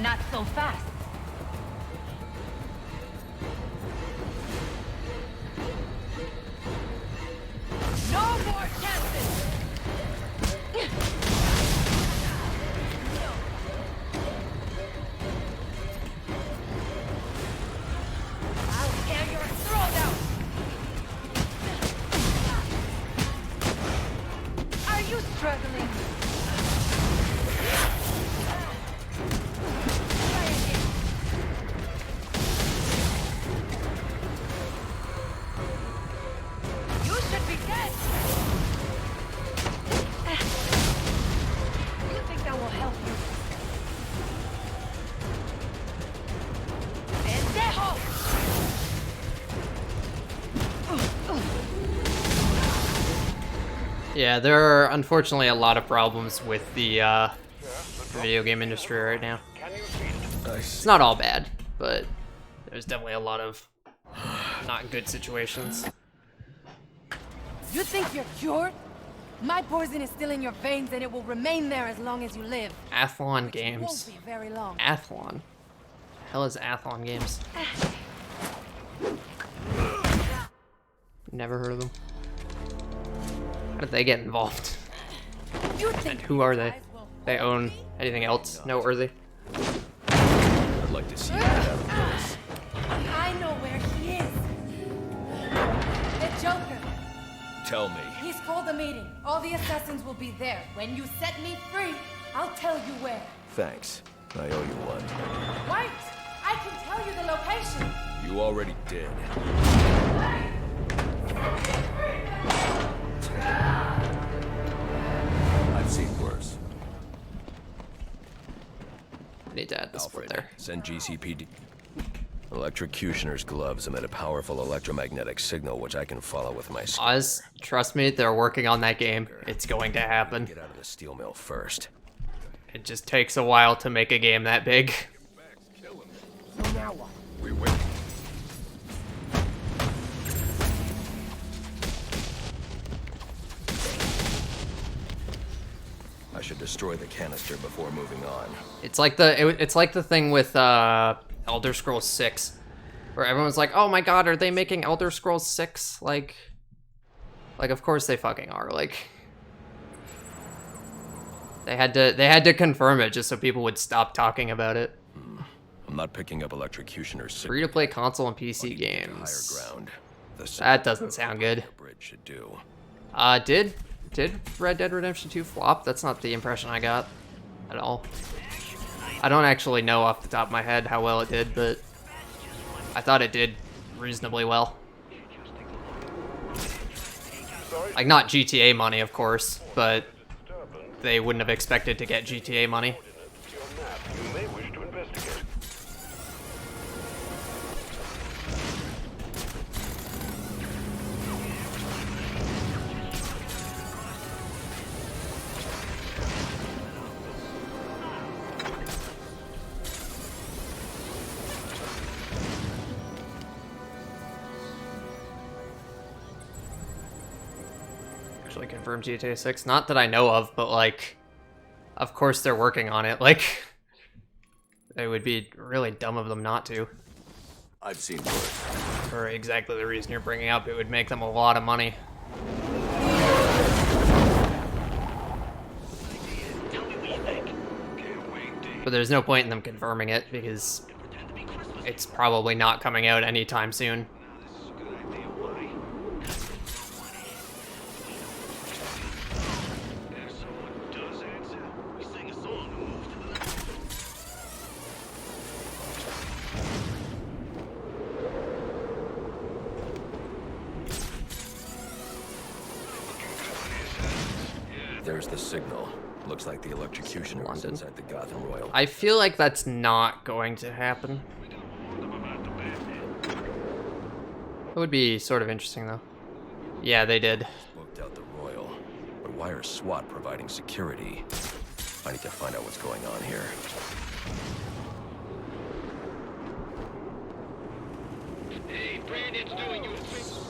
Not so fast. No more chances. I'll tear your throat out. Are you struggling? Yeah, there are unfortunately a lot of problems with the video game industry right now. It's not all bad, but there's definitely a lot of not good situations. You think you're cured? My poison is still in your veins and it will remain there as long as you live. Athlon It Games. won't be very long. Athlon? The hell is Athlon Games? Never heard of them. How did they get involved? And who are they? They own anything else noteworthy? I'd like to see you get out of this. I know where he is. The Joker. Tell me. He's called a meeting. All the assassins will be there. When you set me free, I'll tell you where. Thanks. I owe you one. Wait! I can tell you the location. You already did. I've seen worse. I need to add this Alfred, there. send GCPD. Electrocutioner's gloves emit a powerful electromagnetic signal which I can follow with my Oz, trust me, they're working on that game. It's going to happen. Get out of the steel mill first. It just takes a while to make a game that big. So now what? We win. I should destroy the canister before moving on. It's like the thing with Elder Scrolls 6, where everyone's like, "Oh my God, are they making Elder Scrolls 6?" Like of course they fucking are. Like they had to confirm it just so people would stop talking about it. I'm not picking up electrocutioners. Free-to-play console and PC games. Higher ground. That doesn't sound good. Bridge should do. Did Red Dead Redemption 2 flop? That's not the impression I got at all. I don't actually know off the top of my head how well it did, but I thought it did reasonably well. Like, not GTA money, of course, but they wouldn't have expected to get GTA money. You may wish to investigate. Actually confirmed GTA 6. Not that I know of, but like, of course they're working on it. Like, it would be really dumb of them not to. I've seen worse. For exactly the reason you're bringing up, it would make them a lot of money. But there's no point in them confirming it because it's probably not coming out anytime soon. There's the signal. Looks like the electrocutioner was inside the Gotham Royal. I feel like that's not going to happen. It would be sort of interesting, though. Yeah, they did. Smoked out the Royal. But why are SWAT providing security? I need to find out what's going on here. Hey, Brandon's doing you a favor.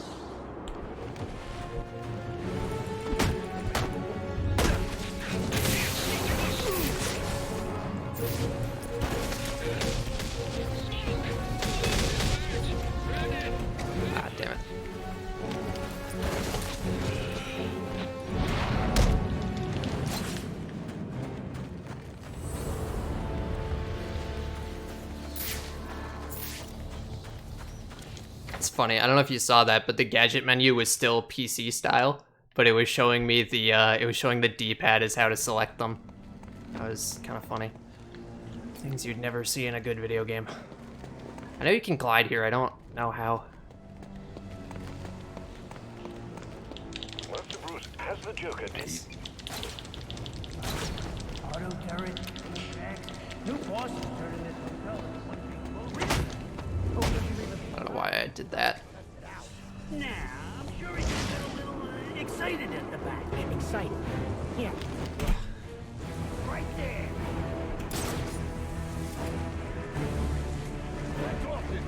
Ah, damn it. It's funny, I don't know if you saw that, but the gadget menu was still PC style, but it was showing me the the D-pad as how to select them. That was kind of funny. Things you'd never see in a good video game. I know you can glide here, I don't know how. Master Bruce has the Joker. Nice. Auto turret, Jack. New boss is turning this hotel into one big movie. Oh, don't you even... I don't know why I did that. Nah, I'm sure he just got a little excited at the back. Excited? Yeah. Right there. That's off it.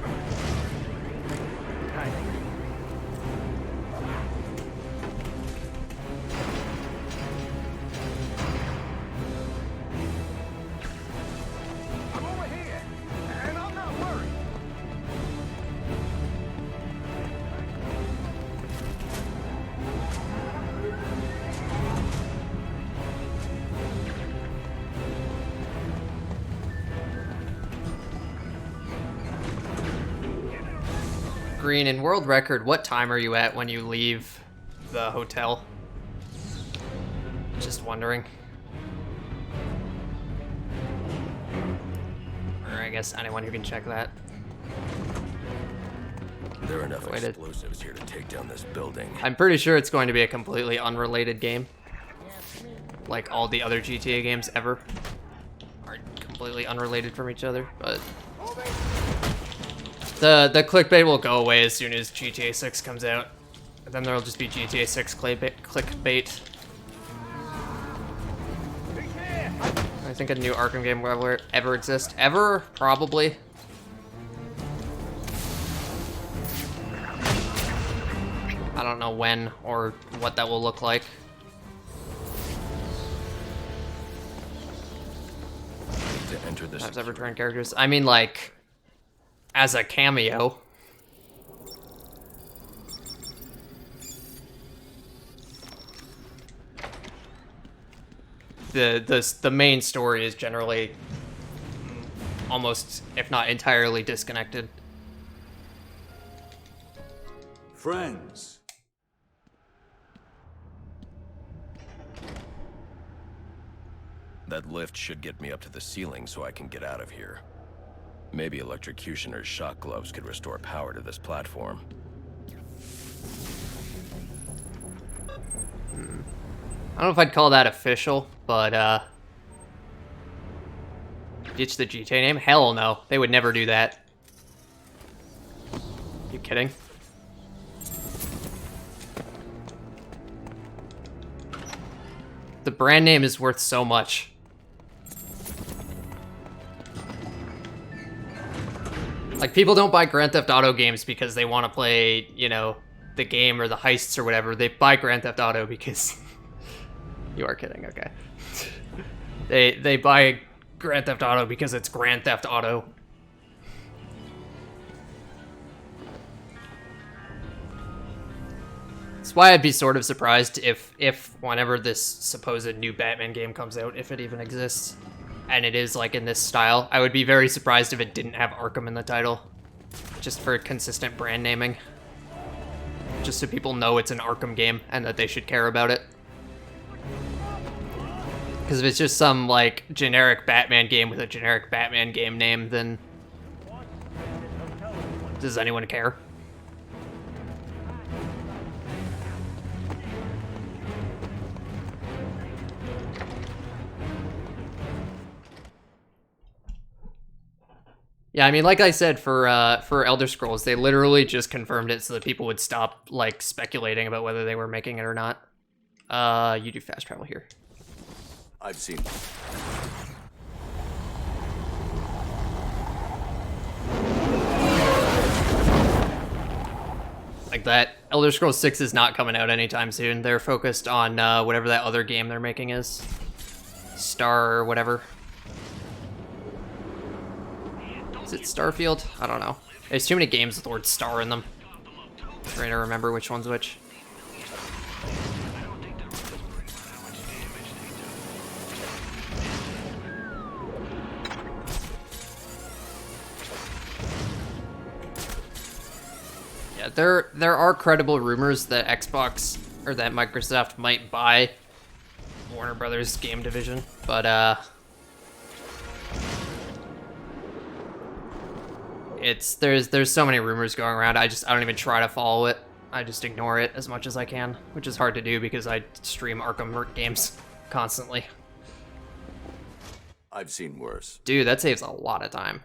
I'm over here, and I'm not worried. Green, in world record, what time are you at when you leave the hotel? Just wondering. Or I guess anyone who can check that. There are enough explosives here to take down this building. I'm pretty sure it's going to be a completely unrelated game. Like all the other GTA games ever are completely unrelated from each other, but the clickbait will go away as soon as GTA 6 comes out. And then there'll just be GTA 6 clickbait. I think a new Arkham game will ever exist. Ever? Probably. I don't know when or what that will look like. To enter this. I've ever turned characters. I mean, like, as a cameo. The main story is generally almost, if not entirely, disconnected. Friends. That lift should get me up to the ceiling so I can get out of here. Maybe electrocution or shock gloves could restore power to this platform. I don't know if I'd call that official, but ditch the GTA name? Hell no, they would never do that. You kidding? The brand name is worth so much. Like, people don't buy Grand Theft Auto games because they want to play, you know, the game or the heists or whatever. They buy Grand Theft Auto because... You are kidding, okay. They buy Grand Theft Auto because it's Grand Theft Auto. That's why I'd be sort of surprised if whenever this supposed new Batman game comes out, if it even exists, and it is like in this style, I would be very surprised if it didn't have Arkham in the title. Just for consistent brand naming. Just so people know it's an Arkham game and that they should care about it. Because if it's just some, like, generic Batman game with a generic Batman game name, then does anyone care? Yeah, I mean, like I said, for Elder Scrolls, they literally just confirmed it so that people would stop, like, speculating about whether they were making it or not. You do fast travel here. I've seen. Like that. Elder Scrolls 6 is not coming out anytime soon. They're focused on whatever that other game they're making is. Star or whatever. Is it Starfield? I don't know. There's too many games with the word star in them. I'm trying to remember which one's which. Yeah, there are credible rumors that Xbox or that Microsoft might buy Warner Brothers game division, but there's so many rumors going around. I don't even try to follow it. I just ignore it as much as I can, which is hard to do because I stream Arkham games constantly. I've seen worse. Dude, that saves a lot of time.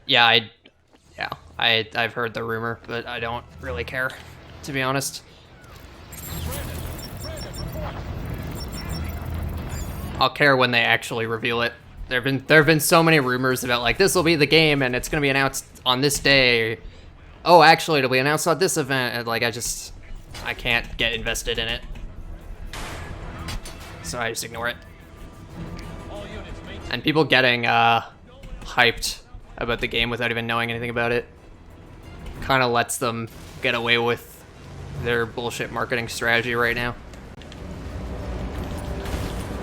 Yeah, I've heard the rumor, but I don't really care, to be honest. I'll care when they actually reveal it. There have been so many rumors about like this will be the game and it's gonna be announced on this day. Oh, actually, it'll be announced on this event. And, like I can't get invested in it, so I just ignore it. And people getting hyped about the game without even knowing anything about it kind of lets them get away with their bullshit marketing strategy right now.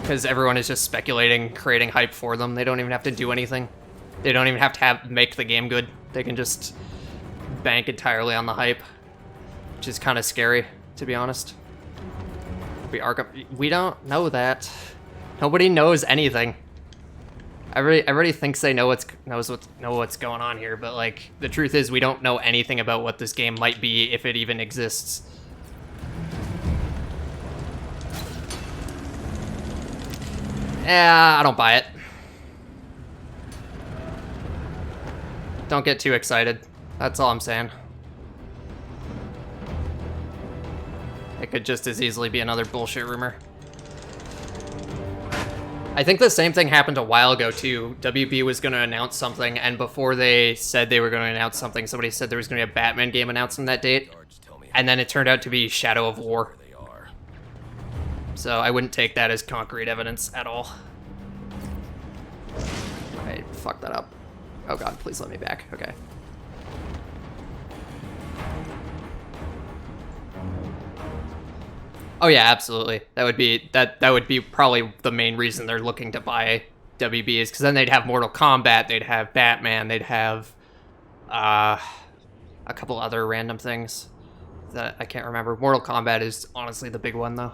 because everyone is just speculating, creating hype for them. They don't even have to do anything. They don't even have to make the game good. They can just bank entirely on the hype, which is kind of scary, to be honest. Arkham. We don't know that. Nobody knows anything. Everybody thinks they know what's going on here, but like the truth is we don't know anything about what this game might be, if it even exists. Yeah, I don't buy it. Don't get too excited. That's all I'm saying. It could just as easily be another bullshit rumor. I think the same thing happened a while ago too. WB was going to announce something, and before they said they were going to announce something, somebody said there was going to be a Batman game announced on that date, and then it turned out to be Shadow of War. So I wouldn't take that as concrete evidence at all. I fucked that up. Oh god, please let me back. Okay. Oh yeah, absolutely. That would be probably the main reason they're looking to buy WB, is because then they'd have Mortal Kombat, they'd have Batman, they'd have a couple other random things that I can't remember. Mortal Kombat is honestly the big one though.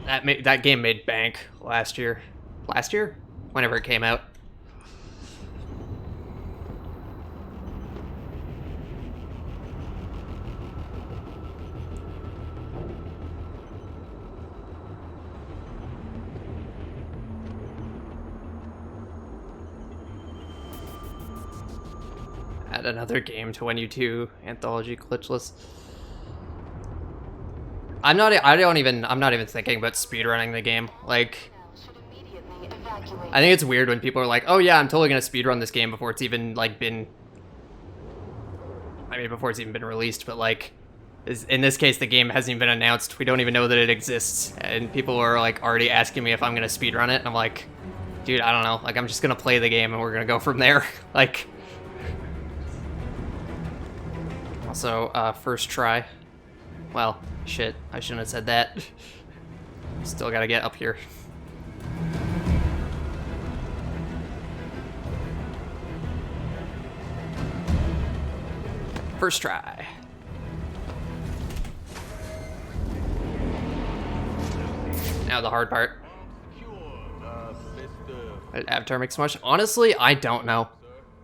That game made bank last year. Last year? Whenever it came out. Add another game to when you do anthology glitchless. I'm not even thinking about speedrunning the game. Like, I think it's weird when people are like, oh yeah, I'm totally gonna speedrun this game before it's even like been, before it's even been released, but like, in this case, the game hasn't even been announced. We don't even know that it exists, and people are like already asking me if I'm gonna speedrun it, and I'm like, dude, I don't know. Like, I'm just gonna play the game and we're gonna go from there. Like, also, first try. Well, shit, I shouldn't have said that. Still gotta get up here. First try. Now the hard part. Avatar makes much? Honestly, I don't know.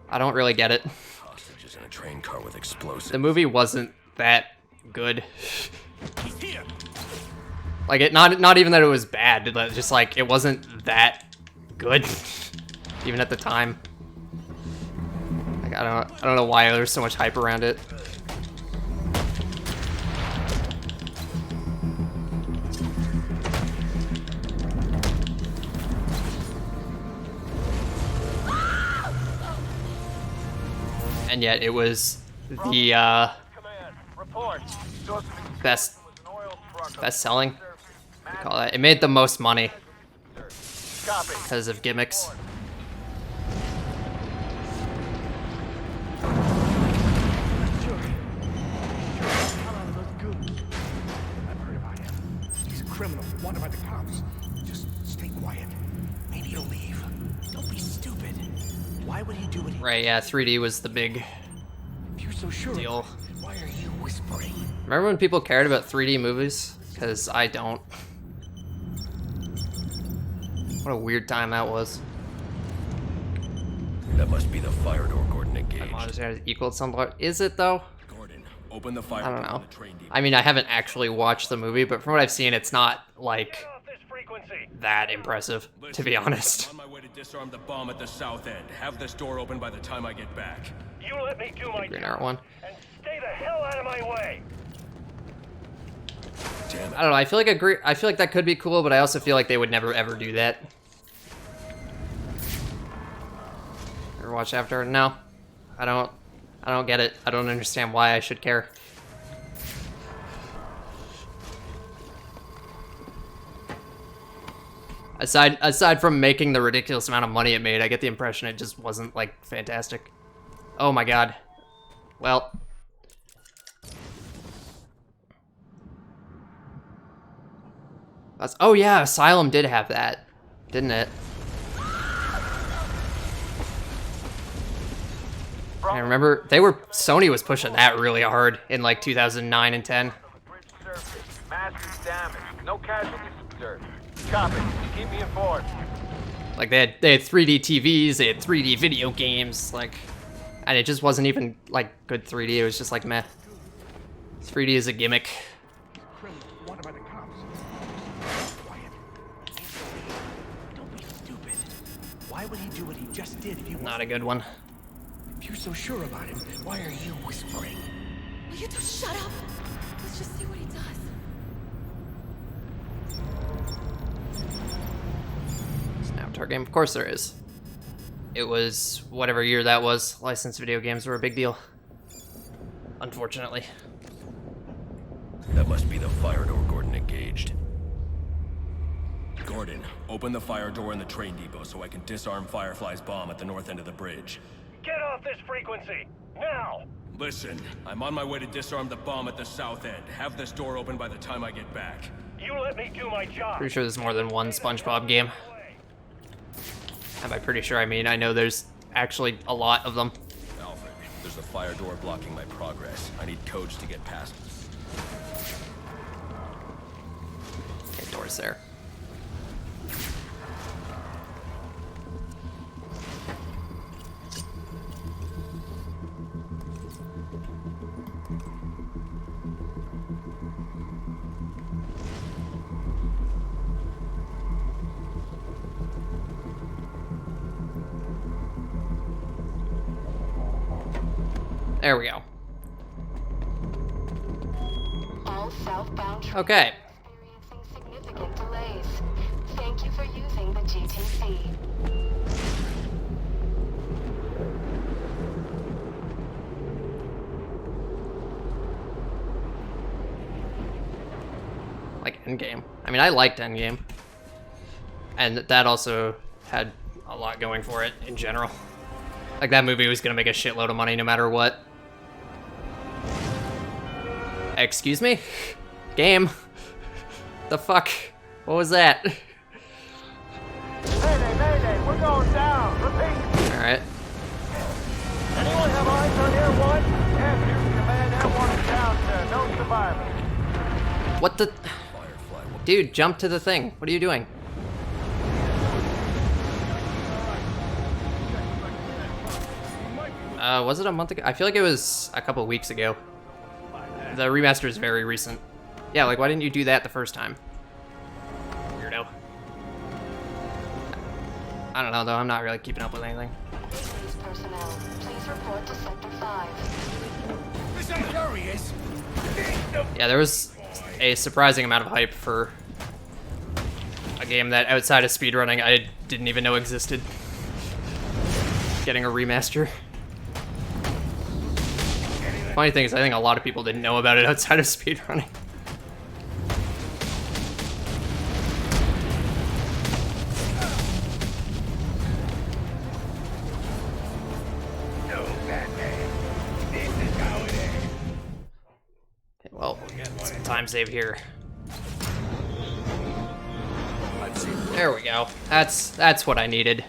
I don't really get it. Hostages in a train car with explosives. The movie wasn't that good. Like, it not even that it was bad, but just like it wasn't that good, even at the time. Like, I don't know why there's so much hype around it. And yet it was the best selling. We call that. It made the most money because of gimmicks. He's a criminal, wanted by the cops. Just stay quiet. Maybe he'll leave. Don't be stupid. Why would he do it? Right, yeah, 3D was the big deal. Why are you whispering? Remember when people cared about 3D movies? Because I don't. What a weird time that was. That must be the fire door Gordon engaged. Equaled somewhat. Is it though? Gordon, open the fire I don't door know. on the train depot. I mean, I haven't actually watched the movie, but from what I've seen, it's not like that impressive, to be honest. I'm on my way to disarm the bomb at the south end. Have this door open by the time I get back. You let me do my Green Arrow one. and stay the hell out of my way. Damn it. I don't know. I feel like that could be cool, but I also feel like they would never ever do that. Ever watch Avatar? No, I don't get it. I don't understand why I should care. Aside from making the ridiculous amount of money it made, I get the impression it just wasn't like fantastic. Oh my god. Well. Oh yeah, Asylum did have that, didn't it? I remember Sony was pushing that really hard in like 2009 and 10. Massive damage. No casualties observed. Copy. Keep me informed. Like they had 3D TVs, they had 3D video games, like, and it just wasn't even like good 3D. It was just like meh. 3D is a gimmick. What about the cops? Quiet. Don't be stupid. Why would he do what he just did if he Not a good one. If you're so sure about him, why are you whispering? Will you just shut up? Let's just see what he does. It's an Avatar game. Of course there is. It was whatever year that was. Licensed video games were a big deal. Unfortunately. That must be the fire door Gordon engaged. Gordon, open the fire door in the train depot so I can disarm Firefly's bomb at the north end of the bridge. Get off this frequency! Now! Listen, I'm on my way to disarm the bomb at the south end. Have this door open by the time I get back. You let me do my job! Pretty sure there's more than one SpongeBob game. And by pretty sure, I mean I know there's actually a lot of them. Alfred, there's a fire door blocking my progress. I need codes to get past. Okay, door's there. There we go. All southbound trains Okay. experiencing significant delays. Thank you for using the GTC. Like Endgame. I mean, I liked Endgame. And that also had a lot going for it in general. Like, that movie was gonna make a shitload of money no matter what. Excuse me? Game? The fuck? What was that? Mayday, mayday! We're going down! Repeat! Alright. Anyone have eyes on Air 1? Yes, here's command. Air 1 is down, sir. No survivors. What the... Dude, jump to the thing. What are you doing? Was it a month ago? I feel like it was a couple weeks ago. The remaster is very recent. Yeah, like, why didn't you do that the first time? Weirdo. I don't know, though. I'm not really keeping up with anything. Police personnel, please report to Sector 5. Listen, curious. Yeah, there was a surprising amount of hype for a game that, outside of speedrunning, I didn't even know existed. Getting a remaster. Funny thing is, I think a lot of people didn't know about it outside of speedrunning. Okay, well, some time save here. There we go. That's what I needed.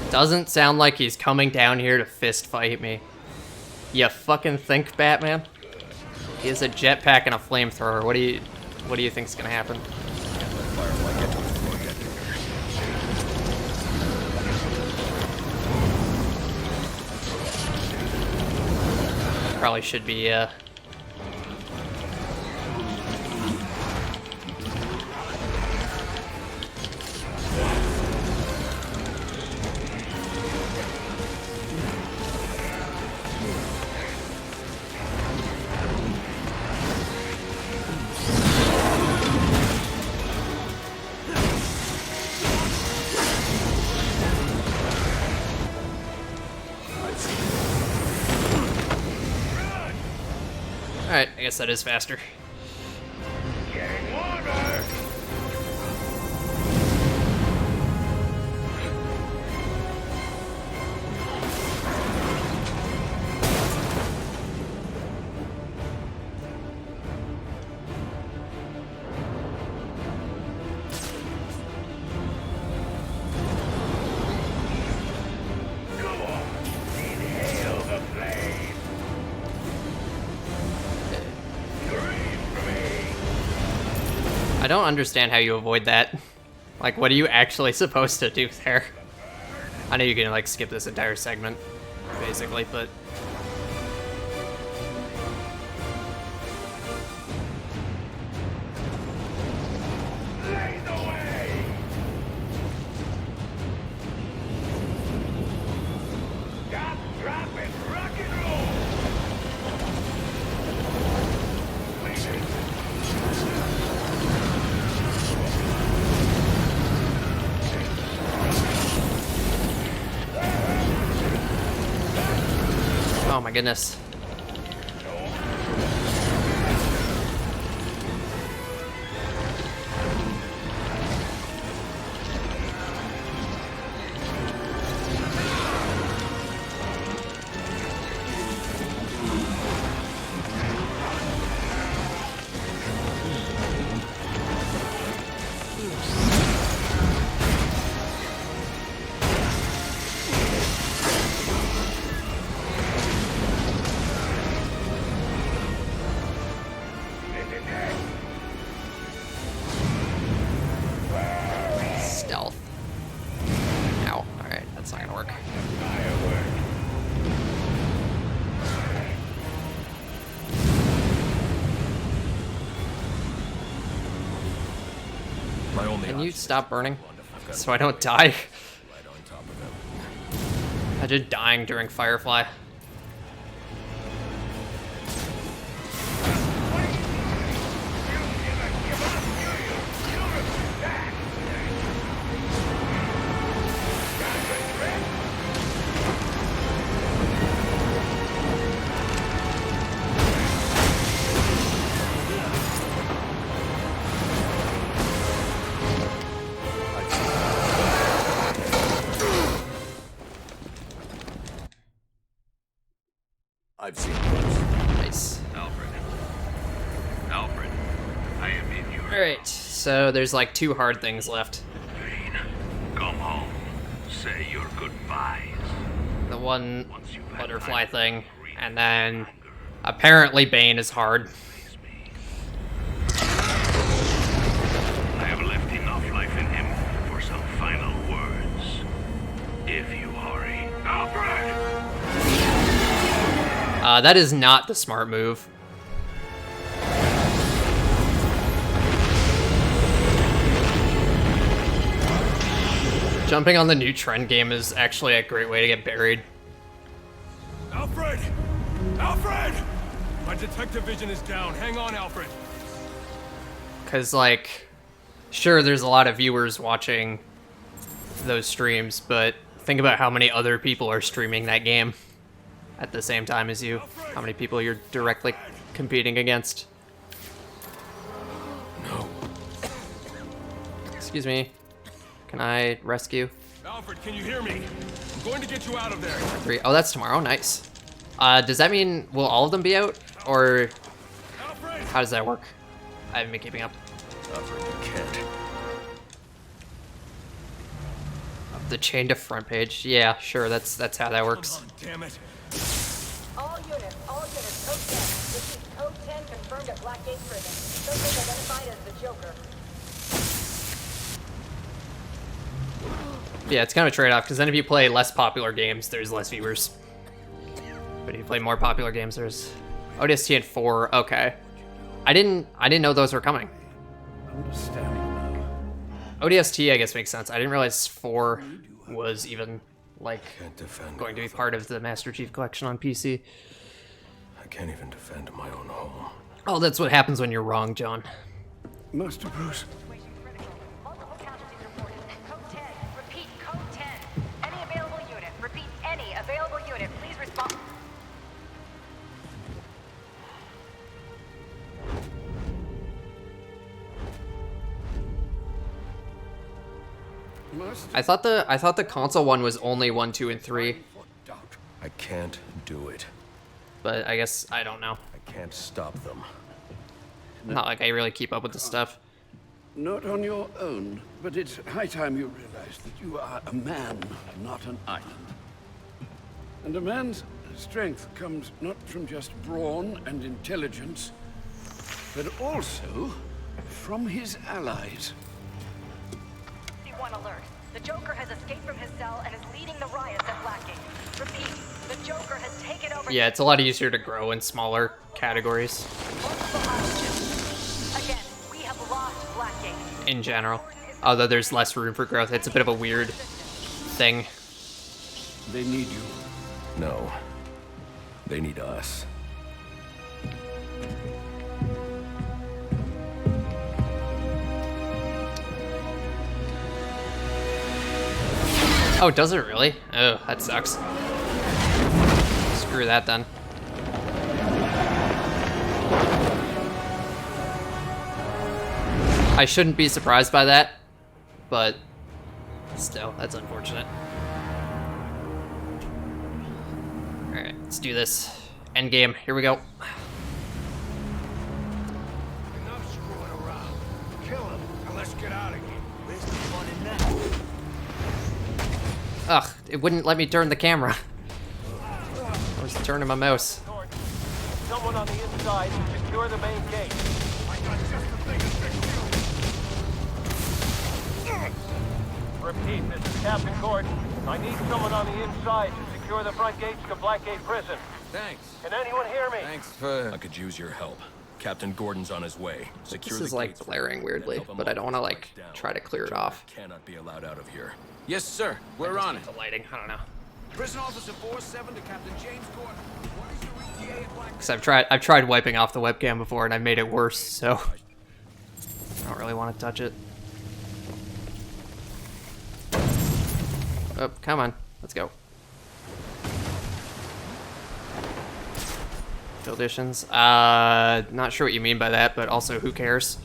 Doesn't sound like he's coming down here to fist fight me. You fucking think, Batman? He has a jetpack and a flamethrower. What do you think's gonna happen? Probably should be Alright, I guess that is faster. Getting warmer. I don't understand how you avoid that. Like, what are you actually supposed to do there? I know you can, like, skip this entire segment, basically, but... Oh my goodness. Stealth. Ow. Alright, that's not gonna work. Can you stop burning? So I don't die? Imagine dying during Firefly. I've seen worse. Nice. Alfred, I am in your... Alright, so there's like 2 hard things left. Come home. Say your goodbyes. The one butterfly thing, and then apparently Bane is hard. I have left enough life in him for some final words. If you hurry. Alfred! That is not the smart move. Jumping on the new trend game is actually a great way to get buried. Alfred! Alfred! My detective vision is down. Hang on, Alfred. Because, like, sure, there's a lot of viewers watching those streams, but think about how many other people are streaming that game at the same time as you. How many people you're directly competing against. No. Excuse me. Can I rescue? Alfred, can you hear me? I'm going to get you out of there. 3. Oh, that's tomorrow. Nice. Does that mean will all of them be out, or how does that work? I haven't been keeping up. Alfred, you can't. The chain to front page. Yeah, sure. That's how that works. Damn it. All units, code 10. This is code 10 confirmed at Blackgate prison. Suspect identified as the Joker. Yeah, it's kind of a trade-off, because then if you play less popular games, there's less viewers. But if you play more popular games, there's ODST at 4. Okay, I didn't know those were coming. ODST, I guess, makes sense. I didn't realize 4 was even like going to be part of the Master Chief Collection on PC. I can't even defend my own home. Oh, that's what happens when you're wrong, John. Master Bruce. Repeat, code 10. Any available unit. Repeat, any available unit. Please respond. I thought the console one was only 1, 2, and 3. I can't do it. But I guess I don't know. I can't stop them. Not like I really keep up with the stuff. Not on your own, but it's high time you realize that you are a man, not an island. And a man's strength comes not from just brawn and intelligence, but also from his allies. C1 alert. The Joker has escaped from his cell and is leading the riots at Blackgate. Repeat, the Joker has taken over... Yeah, it's a lot easier to grow in smaller categories. Again, we have lost Blackgate. In general. Although there's less room for growth. It's a bit of a weird thing. They need you. No. They need us. Oh, does it really? Oh, that sucks. Screw that then. I shouldn't be surprised by that, but still, that's unfortunate. Alright, let's do this. Endgame, here we go. Enough screwing around. Kill him, and let's get out of here. Where's the fun in that? Ugh, it wouldn't let me turn the camera. I was turning my mouse. Someone on the inside, secure the main gate. I got just the thing to fix you. Repeat, this is Captain Gordon. I need someone on the inside to secure the front gates to Blackgate Prison. Thanks. Can anyone hear me? Thanks for... I could use your help. Captain Gordon's on his way. This is like blaring weirdly, but I don't want to like try to clear it off. Cannot be allowed out of here. Yes, sir. We're on it. The lighting, I don't know. Prison Officer 47 to Captain James Gordon. What is your ETA at Black? Because I've tried wiping off the webcam before and I made it worse, so I don't really want to touch it. Oh, come on, let's go. Auditions. Not sure what you mean by that, but also who cares?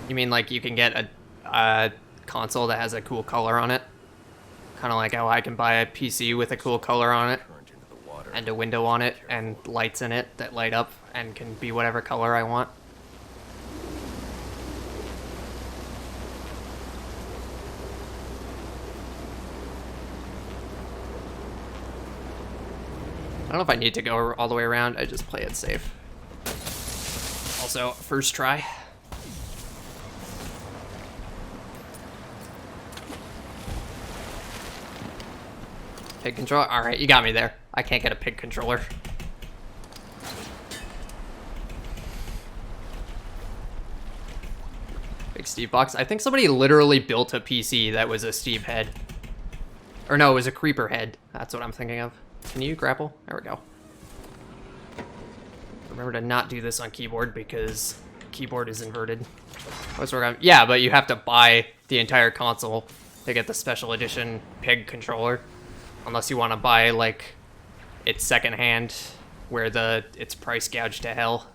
You mean like you can get a console that has a cool color on it? Kind of like how I can buy a PC with a cool color on it and a window on it and lights in it that light up and can be whatever color I want. I don't know if I need to go all the way around. I just play it safe. Also, first try. Pig controller? Alright, you got me there. I can't get a pig controller. Big Steve box. I think somebody literally built a PC that was a Steve head. Or no, it was a creeper head. That's what I'm thinking of. Can you grapple? There we go. Remember to not do this on keyboard because keyboard is inverted. Yeah, but you have to buy the entire console to get the special edition pig controller. Unless you want to buy, like, it's secondhand, where it's price gouged to hell.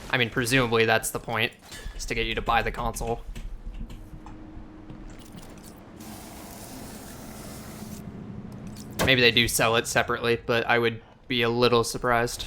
I mean, presumably that's the point, is to get you to buy the console. Maybe they do sell it separately, but I would be a little surprised.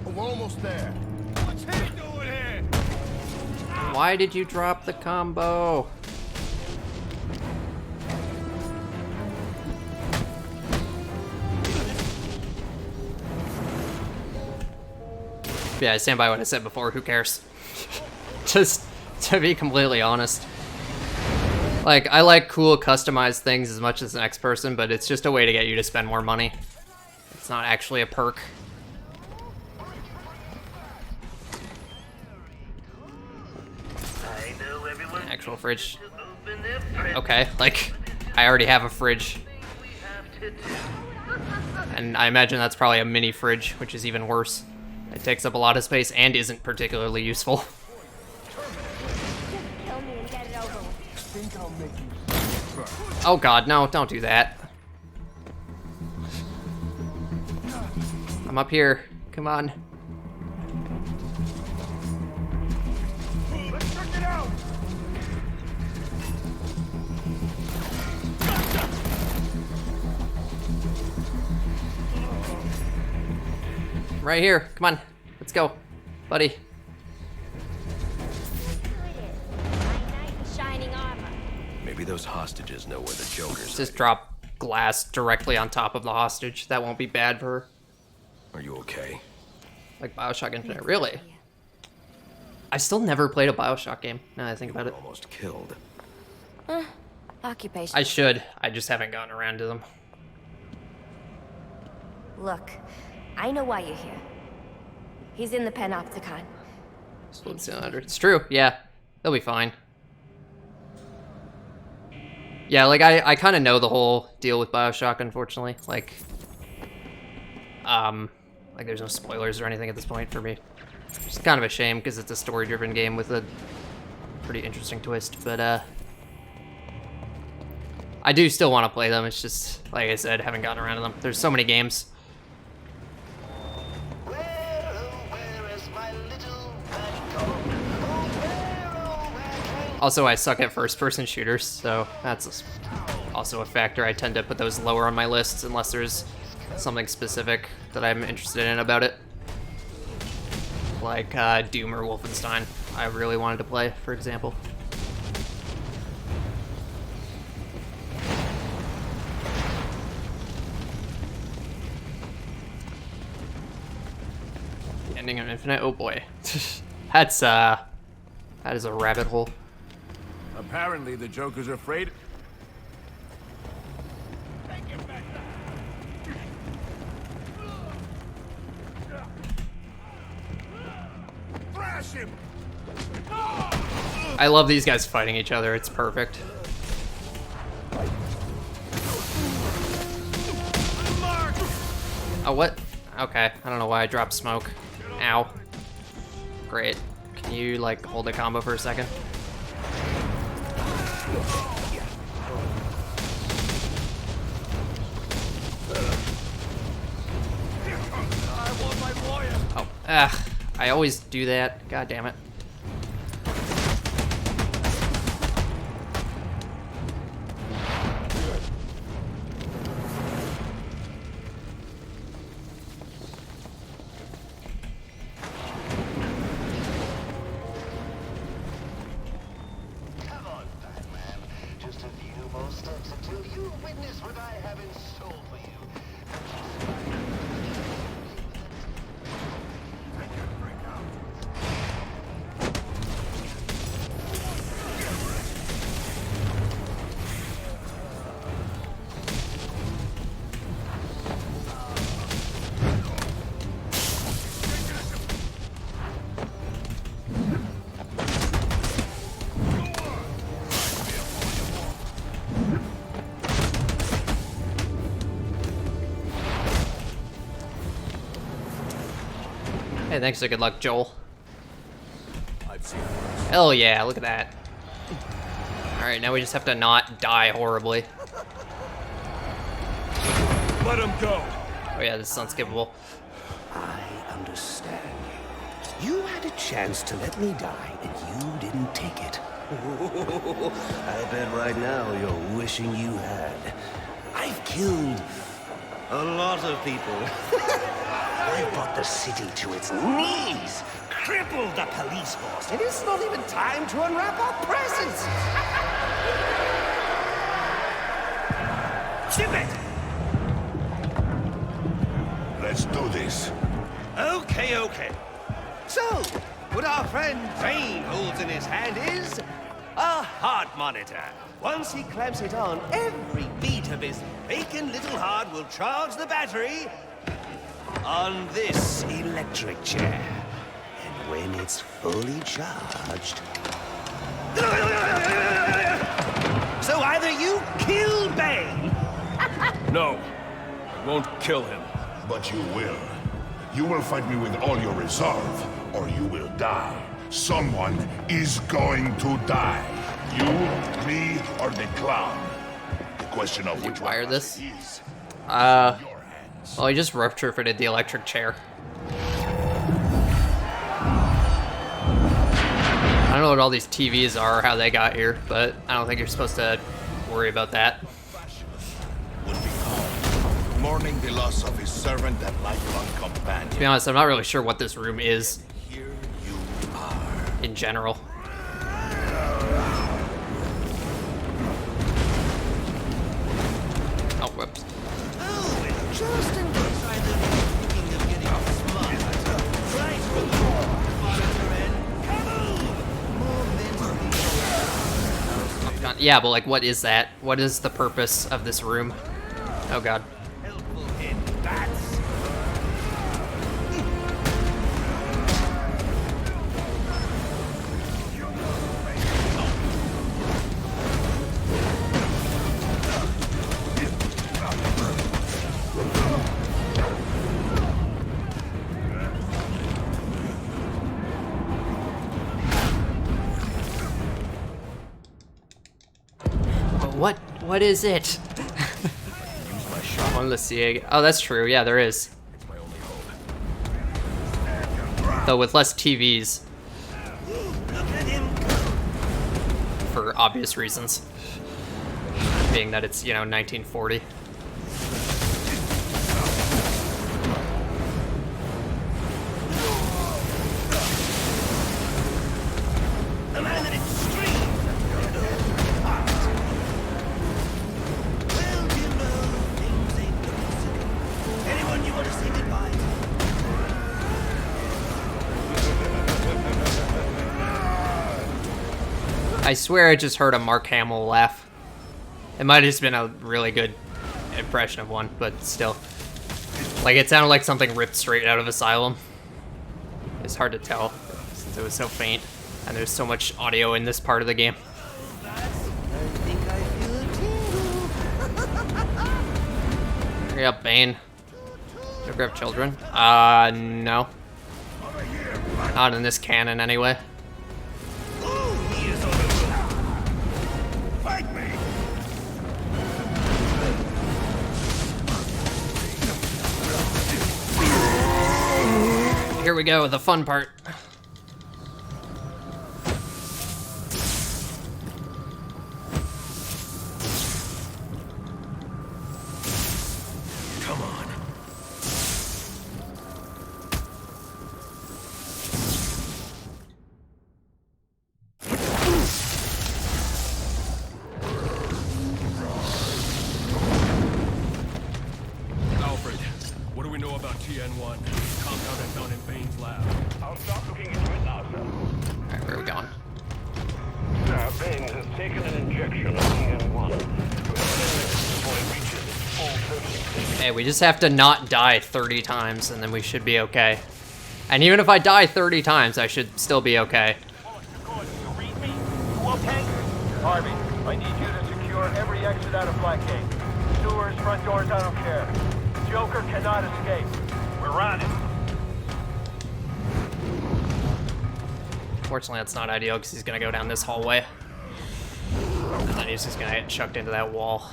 We're almost there. What's he doing here? Why did you drop the combo? Yeah, I stand by what I said before. Who cares? Just to be completely honest. Like, I like cool customized things as much as the next person, but it's just a way to get you to spend more money. It's not actually a perk. Actual fridge. Okay, like, I already have a fridge. And I imagine that's probably a mini fridge, which is even worse. It takes up a lot of space and isn't particularly useful. Oh god, no, don't do that. I'm up here. Come on. Let's check it out! Right here. Come on. Let's go, buddy. Maybe those hostages know where the Joker's. Just drop glass directly on top of the hostage. That won't be bad for her. Are you okay? Like BioShock Infinite. Really? I still never played a BioShock game, now that I think about it. Almost killed. Occupation. I should. I just haven't gotten around to them. Look, I know why you're here. He's in the Panopticon. It's true, yeah. They'll be fine. Yeah, like, I kind of know the whole deal with BioShock, unfortunately. Like, there's no spoilers or anything at this point for me. It's kind of a shame, because it's a story-driven game with a pretty interesting twist, but, I do still want to play them. It's just, like I said, haven't gotten around to them. There's so many games. Also, I suck at first-person shooters, so that's also a factor. I tend to put those lower on my lists unless there's something specific that I'm interested in about it. Like Doom or Wolfenstein, I really wanted to play, for example. The ending of Infinite? Oh boy. That is a rabbit hole. Apparently, the Joker's afraid. Thrash him! I love these guys fighting each other. It's perfect. Oh, what? Okay. I don't know why I dropped smoke. Ow. Great. Can you, like, hold a combo for a second? Oh, I always do that. God damn it. Hey, thanks for good luck, Joel. Hell yeah, look at that. Alright, now we just have to not die horribly. Let him go. Oh yeah, this is unskippable. I understand you. You had a chance to let me die, and you didn't take it. I bet right now you're wishing you had. I've killed a lot of people. I brought the city to its knees, crippled the police force, and it's not even time to unwrap our presents. Ship it! Let's do this. Okay. So, what our friend Bane holds in his hand is a heart monitor. Once he clamps it on, every beat of his bacon little heart will charge the battery on this electric chair. And when it's fully charged... So either you kill Bane. No, I won't kill him. But you will. You will fight me with all your resolve, or you will die. Someone is going to die. You, me, or the clown. The question of which wire one this? is. Well, he just retrofitted the electric chair. I don't know what all these TVs are or how they got here, but I don't think you're supposed to worry about that. Would be called mourning the loss of his servant and lifelong companion. To be honest, I'm not really sure what this room is Here you are. in general. Oh, whoops. Oh, and just in case I live thinking of getting smart. Right from the monitor and kaboom! More men Yeah, but like, what is that? What is the purpose of this room? Oh god. helpful in bats. But what is it? One Lucia. Oh, that's true. Yeah, there is. Though with less TVs. For obvious reasons. Being that it's, 1940. The man at extreme. Well, you know, things ain't looking so good. Anyone you want to say goodbye to? I swear I just heard a Mark Hamill laugh. It might have just been a really good impression of one, but still. Like, it sounded like something ripped straight out of Asylum. It's hard to tell, since it was so faint, and there's so much audio in this part of the game. Hurry up, Bane. Don't grab children. No. Not in this canon, anyway. Fight me! Here we go, the fun part. Come on. Alfred, what do we know about TN1? Compound I found in Bane's lab. I'll start looking into it now, sir. Alright, where are we going? Bane has taken an injection of TN1 to eliminate before it reaches its full potency. Hey, we just have to not die 30 times, and then we should be okay. And even if I die 30 times, I should still be okay. Read me? You okay? Harvey, I need you to secure every exit out of Blackgate. Sewers, front doors, I don't care. Joker cannot escape. We're on it. Fortunately, that's not ideal, because he's going to go down this hallway. And then he's just going to get chucked into that wall.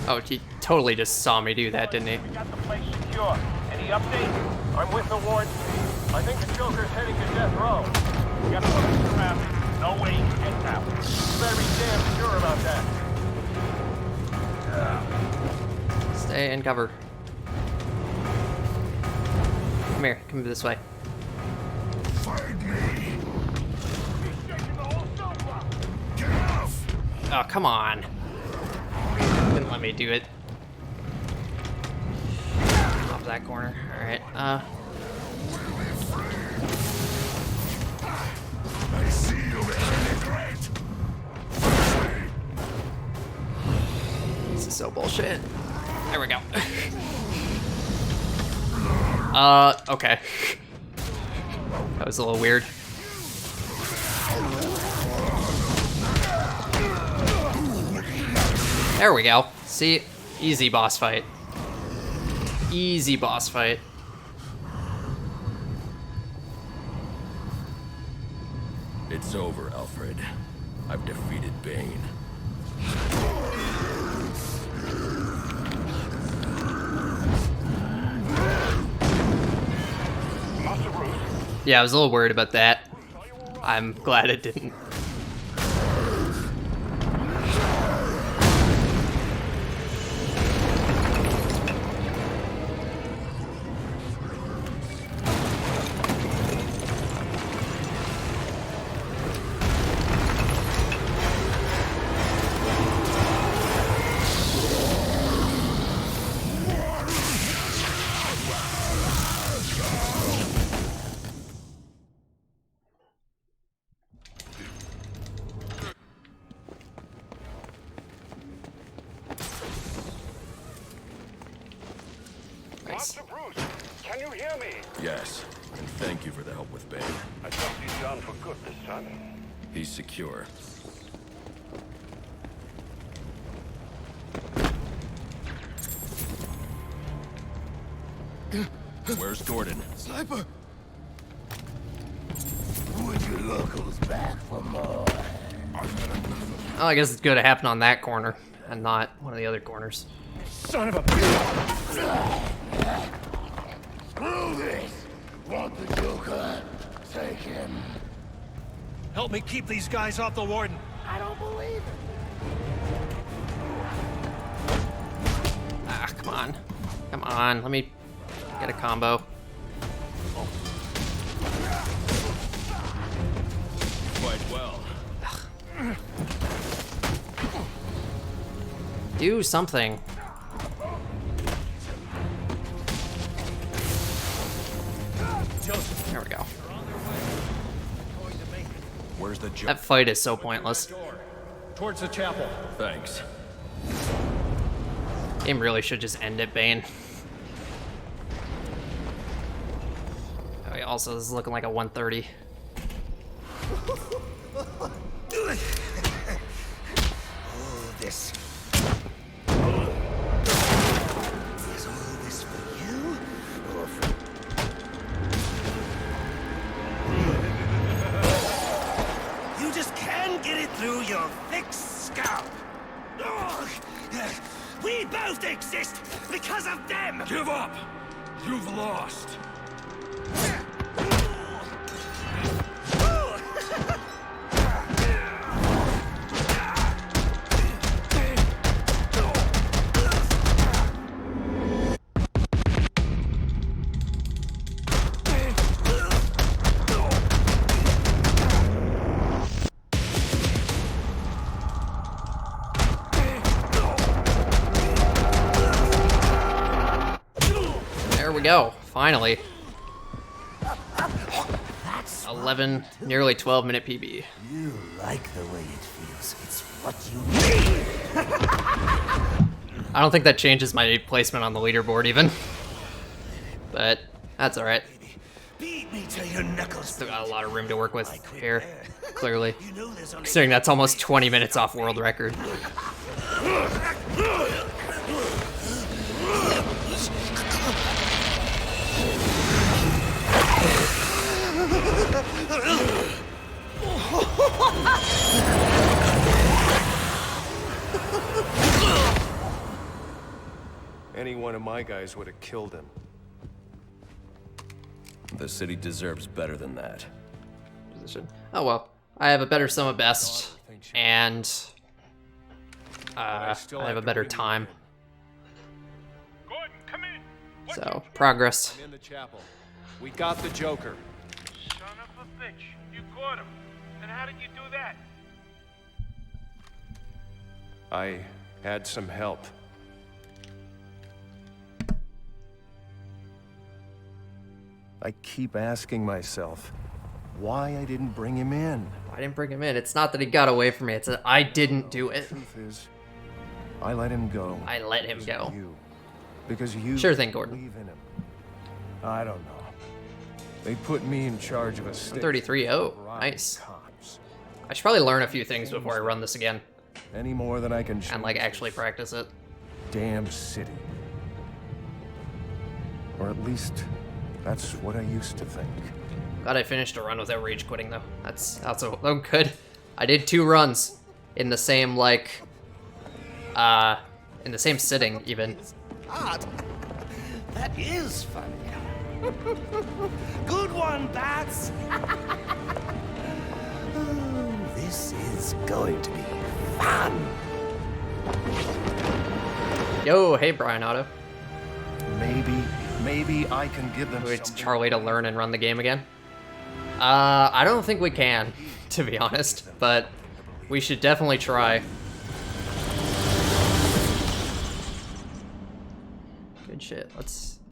Oh, he totally just saw me do that, didn't he? We got the place secure. Any update? I'm with the warden. I think the Joker's heading to death row. We got to put him surrounded. No way he can get out. You better be damn sure about that. Stay in cover. Come here, come this way. Fight me! Oh, come on. Didn't let me do it. Off that corner. Alright, I see you great. This is so bullshit. There we go. Okay. That was a little weird. There we go. See? Easy boss fight. Easy boss fight. It's over, Alfred. I've defeated Bane. Yeah, I was a little worried about that. I'm glad it didn't. Master Bruce, can you hear me? Yes, and thank you for the help with Bane. I trust he's done for good this time. He's secure. Where's Gordon? Sniper! Would you locals back for more? Oh, I guess it's good it happened on that corner and not one of the other corners. Son of a bitch! Screw this! Want the Joker? Take him. Help me keep these guys off the Warden. I don't believe it. Ah, come on. Come on, let me get a combo. Quite well. Do something. There we go. Where's the Joker? That fight is so pointless. Towards the chapel. Thanks. Game really should just end it, Bane. Oh, yeah, also, this is looking like a 130. Oh, this. Is all this for you? Or for... You just can't get it through your thick scalp. Ugh. We both exist because of them! Give up! You've lost! There we go, finally. 11, nearly 12-minute PB. You like the way it feels. It's what you need. I don't think that changes my placement on the leaderboard even. But that's alright. Beat me till your knuckles. Still got a lot of room to work with here, clearly. Considering that's almost 20 minutes off world record. Any one of my guys would have killed him. The city deserves better than that. Position. Oh well, I have a better sum of best, and I have a better time. So progress. I'm in the chapel. We got the Joker. Son of a bitch, you caught him. And how did you do that? I had some help. I keep asking myself why I didn't bring him in. I didn't bring him in. It's not that he got away from me. It's that I didn't do it. The truth is, I let him go. I let him go. Because you Sure thing, Gordon. believe in him. I don't know. They put me in charge of a state. 133. Oh, nice. I should probably learn a few things before I run this again. Any more than I can and like actually practice it. Damn city. Or at least that's what I used to think. Glad I finished a run without rage quitting though. That's also good. I did 2 runs in the same like in the same sitting even. Odd. That is funny. Good one, Bats. This is going to be fun. Yo, hey Brian Otto. Maybe I can give them. Wait, Charlie to learn and run the game again. I don't think we can, to be honest, but we should definitely try. Good shit. Let's